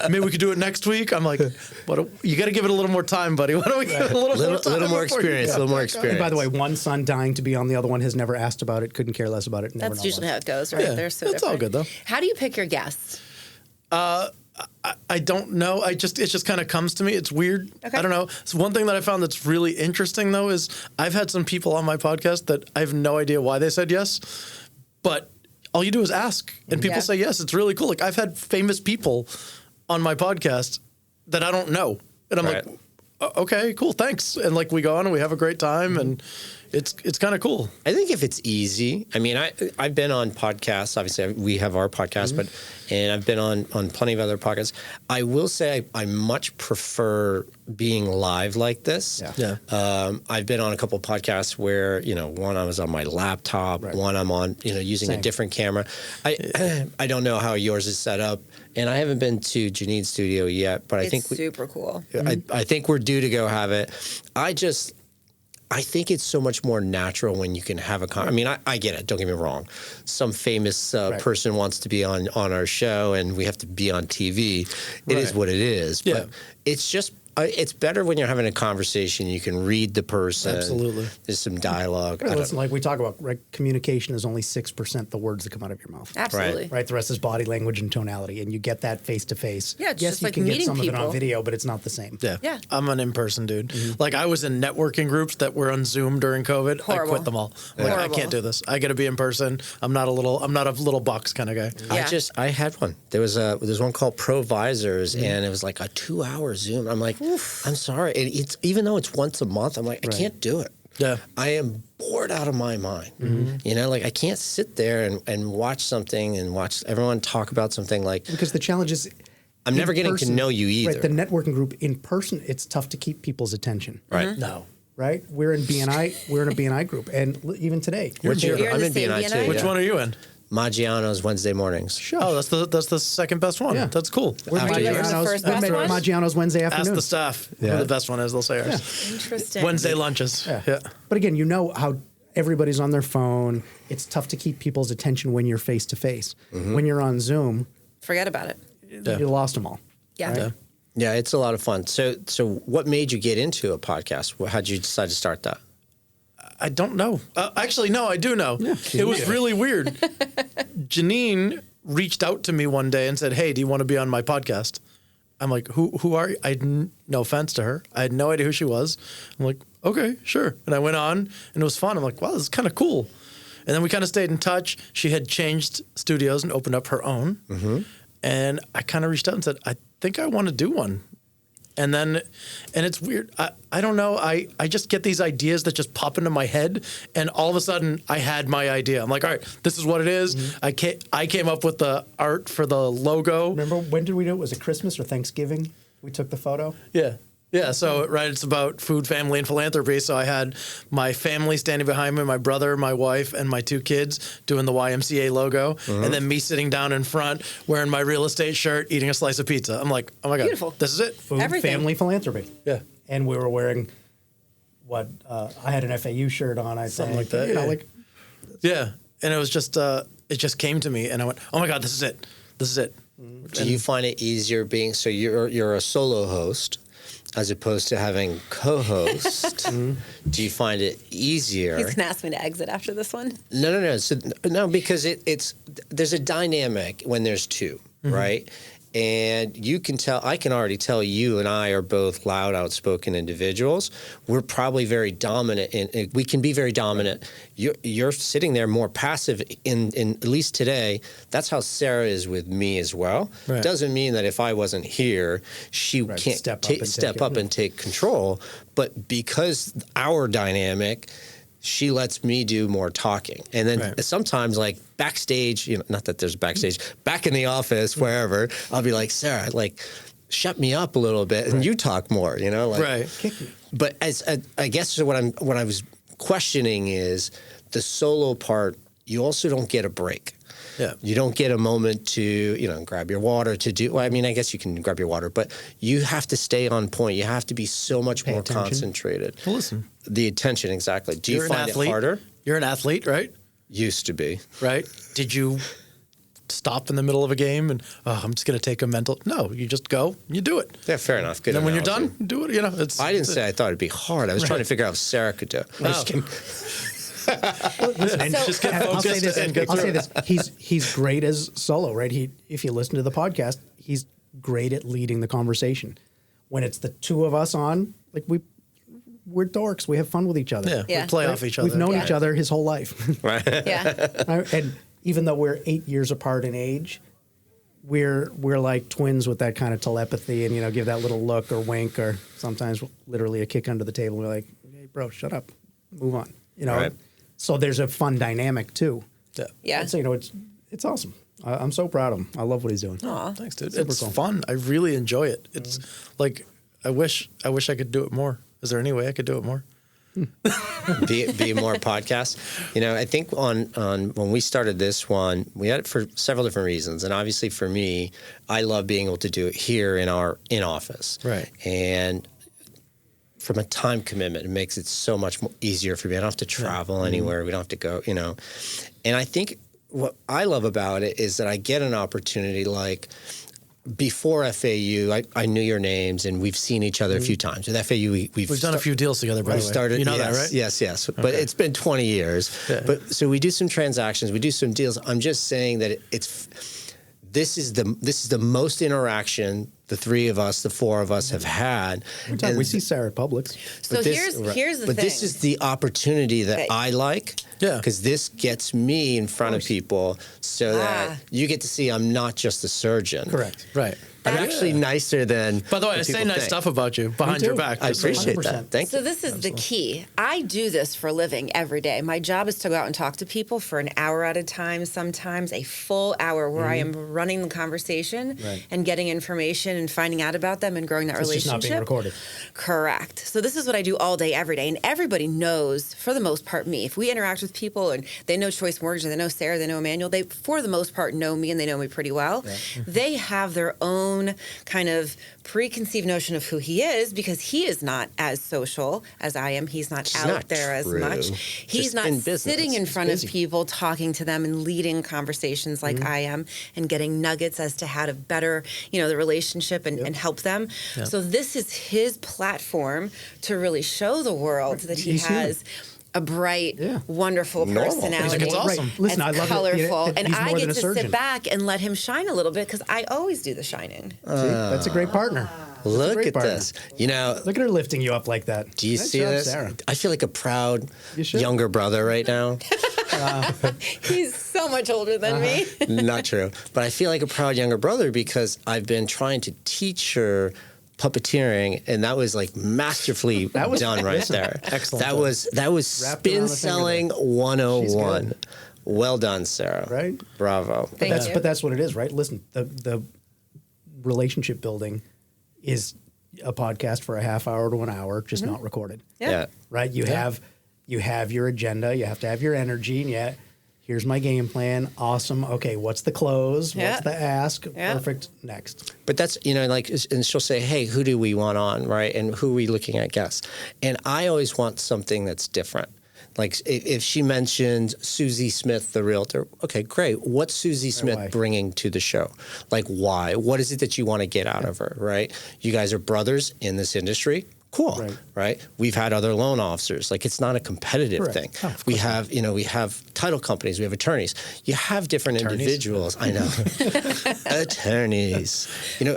Speaker 1: maybe we could do it next week. I'm like, you got to give it a little more time, buddy. Why don't we give it a little more time?
Speaker 3: little more
Speaker 1: before you
Speaker 3: experience,
Speaker 1: go?
Speaker 3: a little more
Speaker 4: And
Speaker 3: experience.
Speaker 4: by the way, one son dying to be on, the other one has never asked about it, couldn't care less about it. Never
Speaker 2: That's
Speaker 4: not
Speaker 2: usually
Speaker 4: once.
Speaker 2: how it goes, right?
Speaker 1: Yeah,
Speaker 2: They're so
Speaker 1: it's all
Speaker 2: different.
Speaker 1: good, though.
Speaker 2: How do you pick your guests?
Speaker 1: I don't know. It just kind of comes to me. It's weird.
Speaker 2: Okay.
Speaker 1: I don't know. So one thing that I found that's really interesting though is I've had some people on my podcast that I have no idea why they said yes, but all you do is ask and people
Speaker 2: Yeah.
Speaker 1: say yes. It's really cool. Like I've had famous people on my podcast that I don't know, and I'm
Speaker 3: Right.
Speaker 1: like, okay, cool, thanks. And like we go on and we have a great time, and it's kind of cool.
Speaker 3: I think if it's easy, I mean, I've been on podcasts. Obviously, we have our podcast, and I've been on plenty of other podcasts. I will say I much prefer being live like this.
Speaker 4: Yeah.
Speaker 3: I've been on a couple of podcasts where one I was on my laptop, one I'm on using a
Speaker 4: Same.
Speaker 3: different camera. I don't know how yours is set up, and I haven't been to Janine's studio yet, but I
Speaker 2: It's
Speaker 3: think
Speaker 2: super cool.
Speaker 3: I think we're due to go have it. I think it's so much more natural when you can have a I mean, I get it. Don't get me wrong. Some famous person wants to be on our show, and we have to be on TV. It is
Speaker 1: Right.
Speaker 3: what it is.
Speaker 1: Yeah.
Speaker 3: But it's just it's better when you're having a conversation. You can read the person.
Speaker 1: Absolutely.
Speaker 3: There's some dialogue.
Speaker 4: Well, listen, like we talk about, right, communication is only 6% the words that come out of your mouth.
Speaker 2: Absolutely.
Speaker 4: Right, the rest is body language and tonality, and you get that face to face.
Speaker 2: Yeah, it's
Speaker 4: yes,
Speaker 2: just
Speaker 4: you
Speaker 2: like
Speaker 4: can get
Speaker 2: meeting
Speaker 4: some of it
Speaker 2: people.
Speaker 4: on video, but it's not the same.
Speaker 1: Yeah.
Speaker 2: Yeah.
Speaker 1: I'm an in-person dude. Like I was in networking groups that were on Zoom during COVID. I
Speaker 2: Horrible.
Speaker 1: quit them all. I'm like, I
Speaker 2: Horrible.
Speaker 1: can't do this. I got to be in person. I'm not a little box kind of guy.
Speaker 2: Yeah.
Speaker 3: I had one. There's one called Provisors, and it was like a 2-hour Zoom. I'm like, I'm sorry. It's even though it's once a month, I'm like, I can't do it.
Speaker 1: Yeah.
Speaker 3: I am bored out of my mind. Like I can't sit there and watch something and watch everyone talk about something like
Speaker 4: Because the challenge is,
Speaker 3: I'm never
Speaker 4: in
Speaker 3: getting to
Speaker 4: person-
Speaker 3: know you either.
Speaker 4: Right, the networking group in person, it's tough to keep people's attention.
Speaker 3: Right.
Speaker 1: No.
Speaker 4: Right, we're in BNI. We're in a BNI group, and even today,
Speaker 3: What's your?
Speaker 2: You're in
Speaker 3: I'm
Speaker 2: the
Speaker 3: in
Speaker 2: same
Speaker 3: BNI
Speaker 2: BNI?
Speaker 3: too.
Speaker 1: Which one are you in?
Speaker 3: Maggiano's Wednesday mornings.
Speaker 1: Oh, that's the second best one.
Speaker 4: Yeah.
Speaker 1: That's cool.
Speaker 4: we're
Speaker 2: Are you guys the
Speaker 4: Maggiano's-
Speaker 2: first
Speaker 4: we're
Speaker 2: best one?
Speaker 4: Maggiano's Wednesday
Speaker 1: Ask
Speaker 4: afternoon.
Speaker 1: the staff
Speaker 3: Yeah.
Speaker 1: who the best one is. They'll say ours.
Speaker 2: Interesting.
Speaker 1: Wednesday lunches. Yeah.
Speaker 4: But again, you know how everybody's on their phone. It's tough to keep people's attention when you're face to face. When you're on Zoom,
Speaker 2: Forget about it.
Speaker 1: Yeah.
Speaker 4: you lost them all.
Speaker 2: Yeah.
Speaker 1: Yeah.
Speaker 3: Yeah, it's a lot of fun. So what made you get into a podcast? How'd you decide to start that?
Speaker 1: I don't know. Actually, no, I do know. It was really weird. Janine reached out to me one day and said, "Hey, do you want to be on my podcast?" I'm like, "Who are you?" No offense to her. I had no idea who she was. I'm like, "Okay, sure." And I went on, and it was fun. I'm like, "Wow, this is kind of cool." And then we kind of stayed in touch. She had changed studios and opened up her own. And I kind of reached out and said, "I think I want to do one." And it's weird. I don't know. I just get these ideas that just pop into my head, and all of a sudden I had my idea. I'm like, all right, this is what it is. I came up with the art for the logo.
Speaker 4: Remember when did we do it? Was it Christmas or Thanksgiving? We took the photo.
Speaker 1: Yeah. Yeah, so it's about food, family, and philanthropy. So I had my family standing behind me, my brother, my wife, and my 2 kids doing the YMCA logo, and then me sitting down in front wearing my real estate shirt, eating a slice of pizza. I'm like, oh my God,
Speaker 2: Beautiful.
Speaker 1: this is it.
Speaker 4: Food,
Speaker 2: Everything.
Speaker 4: family, philanthropy.
Speaker 1: Yeah.
Speaker 4: And we were wearing I had an FAU shirt on. I
Speaker 1: Something
Speaker 4: think,
Speaker 1: like that, yeah.
Speaker 4: like
Speaker 1: Yeah, and it was just, it just came to me, and I went, oh my God, this is it. This is it.
Speaker 3: Do you find it easier being so you're a solo host as opposed to having co-host? Do you find it easier?
Speaker 2: He's gonna ask me to exit after this one.
Speaker 3: No. So, no, because it's there's a dynamic when there's 2, right? And you can tell, I can already tell you and I are both loud, outspoken individuals. We're probably very dominant, and we can be very dominant. You're sitting there more passive in at least today. That's how Sarah is with me as well.
Speaker 1: Right.
Speaker 3: Doesn't mean that if I wasn't here, she can't step up and take control. But because our dynamic, she lets me do more talking. And then sometimes, like backstage, not that there's backstage, back in the office, wherever, I'll be like, Sarah, like, shut me up a little bit and you talk more, like,
Speaker 4: kick me.
Speaker 3: But as I guess what I was questioning is the solo part, you also don't get a break.
Speaker 1: Yeah.
Speaker 3: You don't get a moment to, grab your water to do. Well, I mean, I guess you can grab your water, but you have to stay on point. You have to be so much more concentrated.
Speaker 1: Well, listen.
Speaker 3: The attention, exactly. Do you find it harder?
Speaker 1: You're an athlete, right?
Speaker 3: Used to be.
Speaker 1: Right? Did you stop in the middle of a game and, I'm just going to take a mental? No, you just go, you do it.
Speaker 3: Yeah, fair enough. Good
Speaker 1: And then when you're
Speaker 3: analogy.
Speaker 1: done, do it. It's.
Speaker 3: I didn't say I thought it'd be hard. I was trying to figure out if Sarah could do it. I'm just kidding.
Speaker 4: Listen,
Speaker 1: just get
Speaker 4: I'll say
Speaker 1: focused
Speaker 4: this.
Speaker 1: and get
Speaker 4: I'll
Speaker 1: through
Speaker 4: say this. He's great as solo, right? If you listen to the podcast, he's great at leading the conversation. When it's the 2 of us on, like we're dorks. We have fun with each other.
Speaker 1: Yeah, we play off each other.
Speaker 4: We've known each other his whole life.
Speaker 3: Right.
Speaker 2: Yeah.
Speaker 4: And even though we're 8 years apart in age, we're like twins with that kind of telepathy, and give that little look or wink, or sometimes literally a kick under the table. We're like, hey, bro, shut up, move on.
Speaker 3: Right.
Speaker 4: So there's a fun dynamic too.
Speaker 2: Yeah.
Speaker 4: And so it's awesome. I'm so proud of him. I love what he's doing.
Speaker 2: Aw.
Speaker 1: Thanks, dude.
Speaker 4: Super
Speaker 1: It's
Speaker 4: cool.
Speaker 1: fun. I really enjoy it. It's like I wish I could do it more. Is there any way I could do it more?
Speaker 3: be more podcasts. I think on when we started this one, we had it for several different reasons, and obviously for me, I love being able to do it here in our office.
Speaker 1: Right.
Speaker 3: And from a time commitment, it makes it so much more easier for me. I don't have to travel anywhere. We don't have to go. And I think what I love about it is that I get an opportunity like. Before FAU, I knew your names, and we've seen each other a few times. With FAU, we've
Speaker 1: done a few deals together, by the way.
Speaker 3: Started,
Speaker 1: you know
Speaker 3: yes,
Speaker 1: that, right?
Speaker 3: Yes. Okay. But it's been 20 years. Yeah. But so we do some transactions, we do some deals. I'm just saying that this is the most interaction the 3 of us, the 4 of us have had.
Speaker 4: And we see Sarah at Publix.
Speaker 2: So here's the thing.
Speaker 3: But this is the opportunity that I like.
Speaker 1: Yeah.
Speaker 3: Because this gets me in front of people so that you get to see I'm not just a surgeon.
Speaker 4: Correct.
Speaker 1: Right.
Speaker 3: I'm actually nicer than.
Speaker 1: By the way, I say nice stuff about you behind your back.
Speaker 3: I appreciate
Speaker 4: 100%.
Speaker 3: that. Thank you.
Speaker 2: So this is the key. I do this for a living every day. My job is to go out and talk to people for an hour at a time, sometimes a full hour where I am running the conversation and getting information and finding out about them and growing that relationship.
Speaker 4: It's just not being recorded.
Speaker 2: Correct. So this is what I do all day, every day. And everybody knows, for the most part, me. If we interact with people and they know Choice Mortgage, and they know Sarah, they know Emmanuel, they, for the most part, know me and they know me pretty well. Yeah. They have their own kind of preconceived notion of who he is because he is not as social as I am. He's not out there as much. He's not sitting in front of people, talking to them and leading conversations like I am and getting nuggets as to how to better, the relationship and help them. Yep. So this is his platform to really show the world that he has a bright, wonderful personality.
Speaker 1: It's awesome.
Speaker 2: Right.
Speaker 4: Listen, I love
Speaker 2: colorful.
Speaker 4: it.
Speaker 2: And I get to sit back and let him shine a little bit because I always do the shining.
Speaker 4: See, that's a great partner.
Speaker 3: Look at this.
Speaker 4: Look at her lifting you up like that.
Speaker 3: Do you see this?
Speaker 4: Sarah.
Speaker 3: I feel like a proud younger brother right now.
Speaker 2: He's so much older than me.
Speaker 3: Not true. But I feel like a proud younger brother because I've been trying to teach her puppeteering, and that was like masterfully done right there.
Speaker 1: Excellent.
Speaker 3: That was spin selling 101. Well done, Sarah.
Speaker 4: Right?
Speaker 3: Bravo.
Speaker 2: Thank you.
Speaker 4: But that's what it is, right? Listen, the relationship building is a podcast for a half hour to an hour, just not recorded.
Speaker 3: Yeah.
Speaker 4: Right? You have your agenda. You have to have your energy. And here's my game plan. Awesome. Okay, what's the close?
Speaker 2: Yeah.
Speaker 4: What's the ask?
Speaker 2: Yeah.
Speaker 4: Perfect. Next.
Speaker 3: But that's, and she'll say, hey, who do we want on, right? And who are we looking at guests? And I always want something that's different. Like if she mentioned Susie Smith, the realtor, okay, great. What's Susie Smith
Speaker 4: why?
Speaker 3: bringing to the show? Like why? What is it that you want to get out of her, right? You guys are brothers in this industry. Cool, right? We've had other loan officers. Like it's not a competitive thing.
Speaker 4: Oh,
Speaker 3: we have title companies. We have attorneys. You have different individuals. I know, attorneys.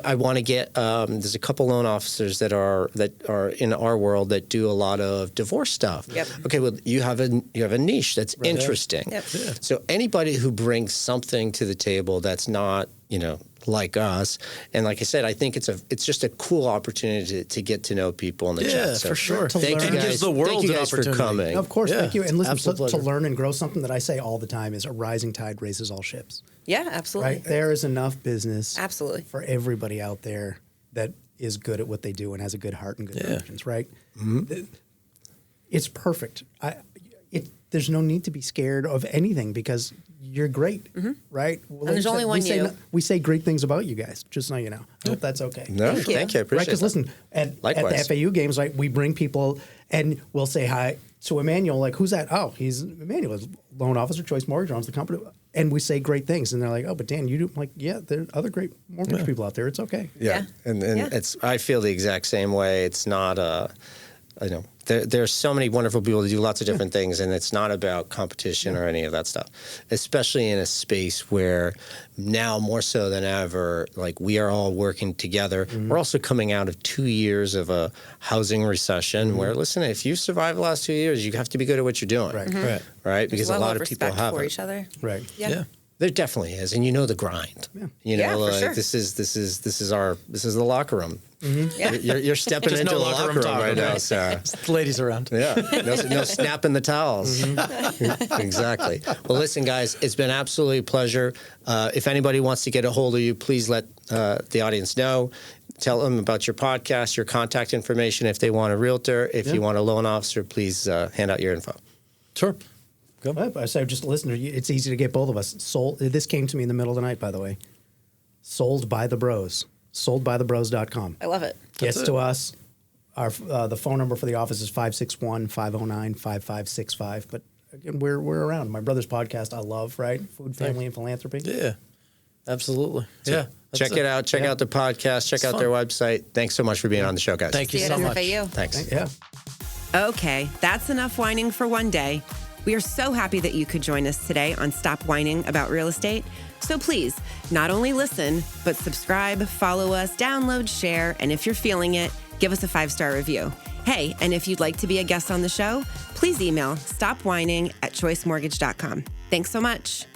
Speaker 3: I want to get. There's a couple loan officers that are in our world that do a lot of divorce stuff.
Speaker 2: Yep.
Speaker 3: Okay, well you have a niche that's interesting.
Speaker 2: Yep. Yeah.
Speaker 3: So anybody who brings something to the table that's not like us, and like I said, I think it's just a cool opportunity to get to know people in the chat. So
Speaker 1: for sure.
Speaker 3: Thank you
Speaker 1: And
Speaker 3: guys.
Speaker 1: gives the world
Speaker 3: Thank you
Speaker 1: an
Speaker 3: guys for
Speaker 1: opportunity.
Speaker 3: coming.
Speaker 4: Of course, thank you. And listen,
Speaker 1: absolute
Speaker 4: to
Speaker 1: pleasure.
Speaker 4: learn and grow, something that I say all the time is a rising tide raises all ships.
Speaker 2: Yeah, absolutely.
Speaker 4: Right? There is enough business
Speaker 2: Absolutely.
Speaker 4: for everybody out there that is good at what they do and has a good heart and good intentions, right? It's perfect. There's no need to be scared of anything because you're great, right? Well,
Speaker 2: there's only one you.
Speaker 4: We say great things about you guys, just so you know. I hope that's okay.
Speaker 3: No, thank you. I
Speaker 4: Right,
Speaker 3: appreciate
Speaker 4: because
Speaker 3: that.
Speaker 4: listen, at the
Speaker 3: Likewise.
Speaker 4: FAU games, like we bring people and we'll say hi to Emmanuel. Like, who's that? Oh, he's Emmanuel, loan officer, Choice Mortgage, owns the company. And we say great things, and they're like, "Oh, but Dan, you do." I'm like, yeah, there are other great mortgage people out there. It's okay.
Speaker 3: Yeah, and
Speaker 2: Yeah.
Speaker 3: I feel the exact same way. It's not there's so many wonderful people that do lots of different things, and it's not about competition or any of that stuff. Especially in a space where now more so than ever, like we are all working together. We're also coming out of 2 years of a housing recession. Where listen, if you survive the last 2 years, you have to be good at what you're doing,
Speaker 4: Right.
Speaker 3: right? Because
Speaker 2: There's
Speaker 3: a lot
Speaker 2: level
Speaker 3: of people
Speaker 2: respect
Speaker 3: haven't.
Speaker 2: for each other.
Speaker 4: Right.
Speaker 2: Yeah.
Speaker 3: There definitely is, and the grind.
Speaker 2: Yeah, for
Speaker 3: like
Speaker 2: sure.
Speaker 3: this is the locker room.
Speaker 2: Yeah.
Speaker 3: You're stepping
Speaker 1: Just
Speaker 3: into
Speaker 1: no
Speaker 3: the
Speaker 1: locker
Speaker 3: locker
Speaker 1: room
Speaker 3: room
Speaker 1: talk,
Speaker 3: right now,
Speaker 1: okay.
Speaker 3: Sarah.
Speaker 1: The ladies around.
Speaker 3: Yeah, no snapping the towels. Exactly. Well, listen, guys, it's been absolutely a pleasure. If anybody wants to get a hold of you, please let the audience know. Tell them about your podcast, your contact information. If they want a realtor, if you want a loan officer, please hand out your info.
Speaker 1: Sure.
Speaker 4: I say, just listen. It's easy to get both of us. Sold. This came to me in the middle of the night, by the way. Sold by the Bros. Soldbythebros.com.
Speaker 2: I love it.
Speaker 4: Gets to us. Our the phone number for the office is 561-509-5565. But again, we're around. My brother's podcast I love, right? Food, Family, and Philanthropy.
Speaker 1: Yeah. Absolutely. Yeah.
Speaker 3: Check it out. Check out the podcast. Check out their website. Thanks so much for being on the show, guys.
Speaker 1: Thank you
Speaker 2: See you
Speaker 1: so
Speaker 2: at
Speaker 1: much.
Speaker 2: FAU.
Speaker 3: Thanks.
Speaker 4: Yeah.
Speaker 5: Okay, that's enough whining for one day. We are so happy that you could join us today on Stop Whining About Real Estate. So please, not only listen, but subscribe, follow us, download, share, and if you're feeling it, give us a 5-star review. Hey, and if you'd like to be a guest on the show, please email stopwhining@choicemortgage.com. Thanks so much.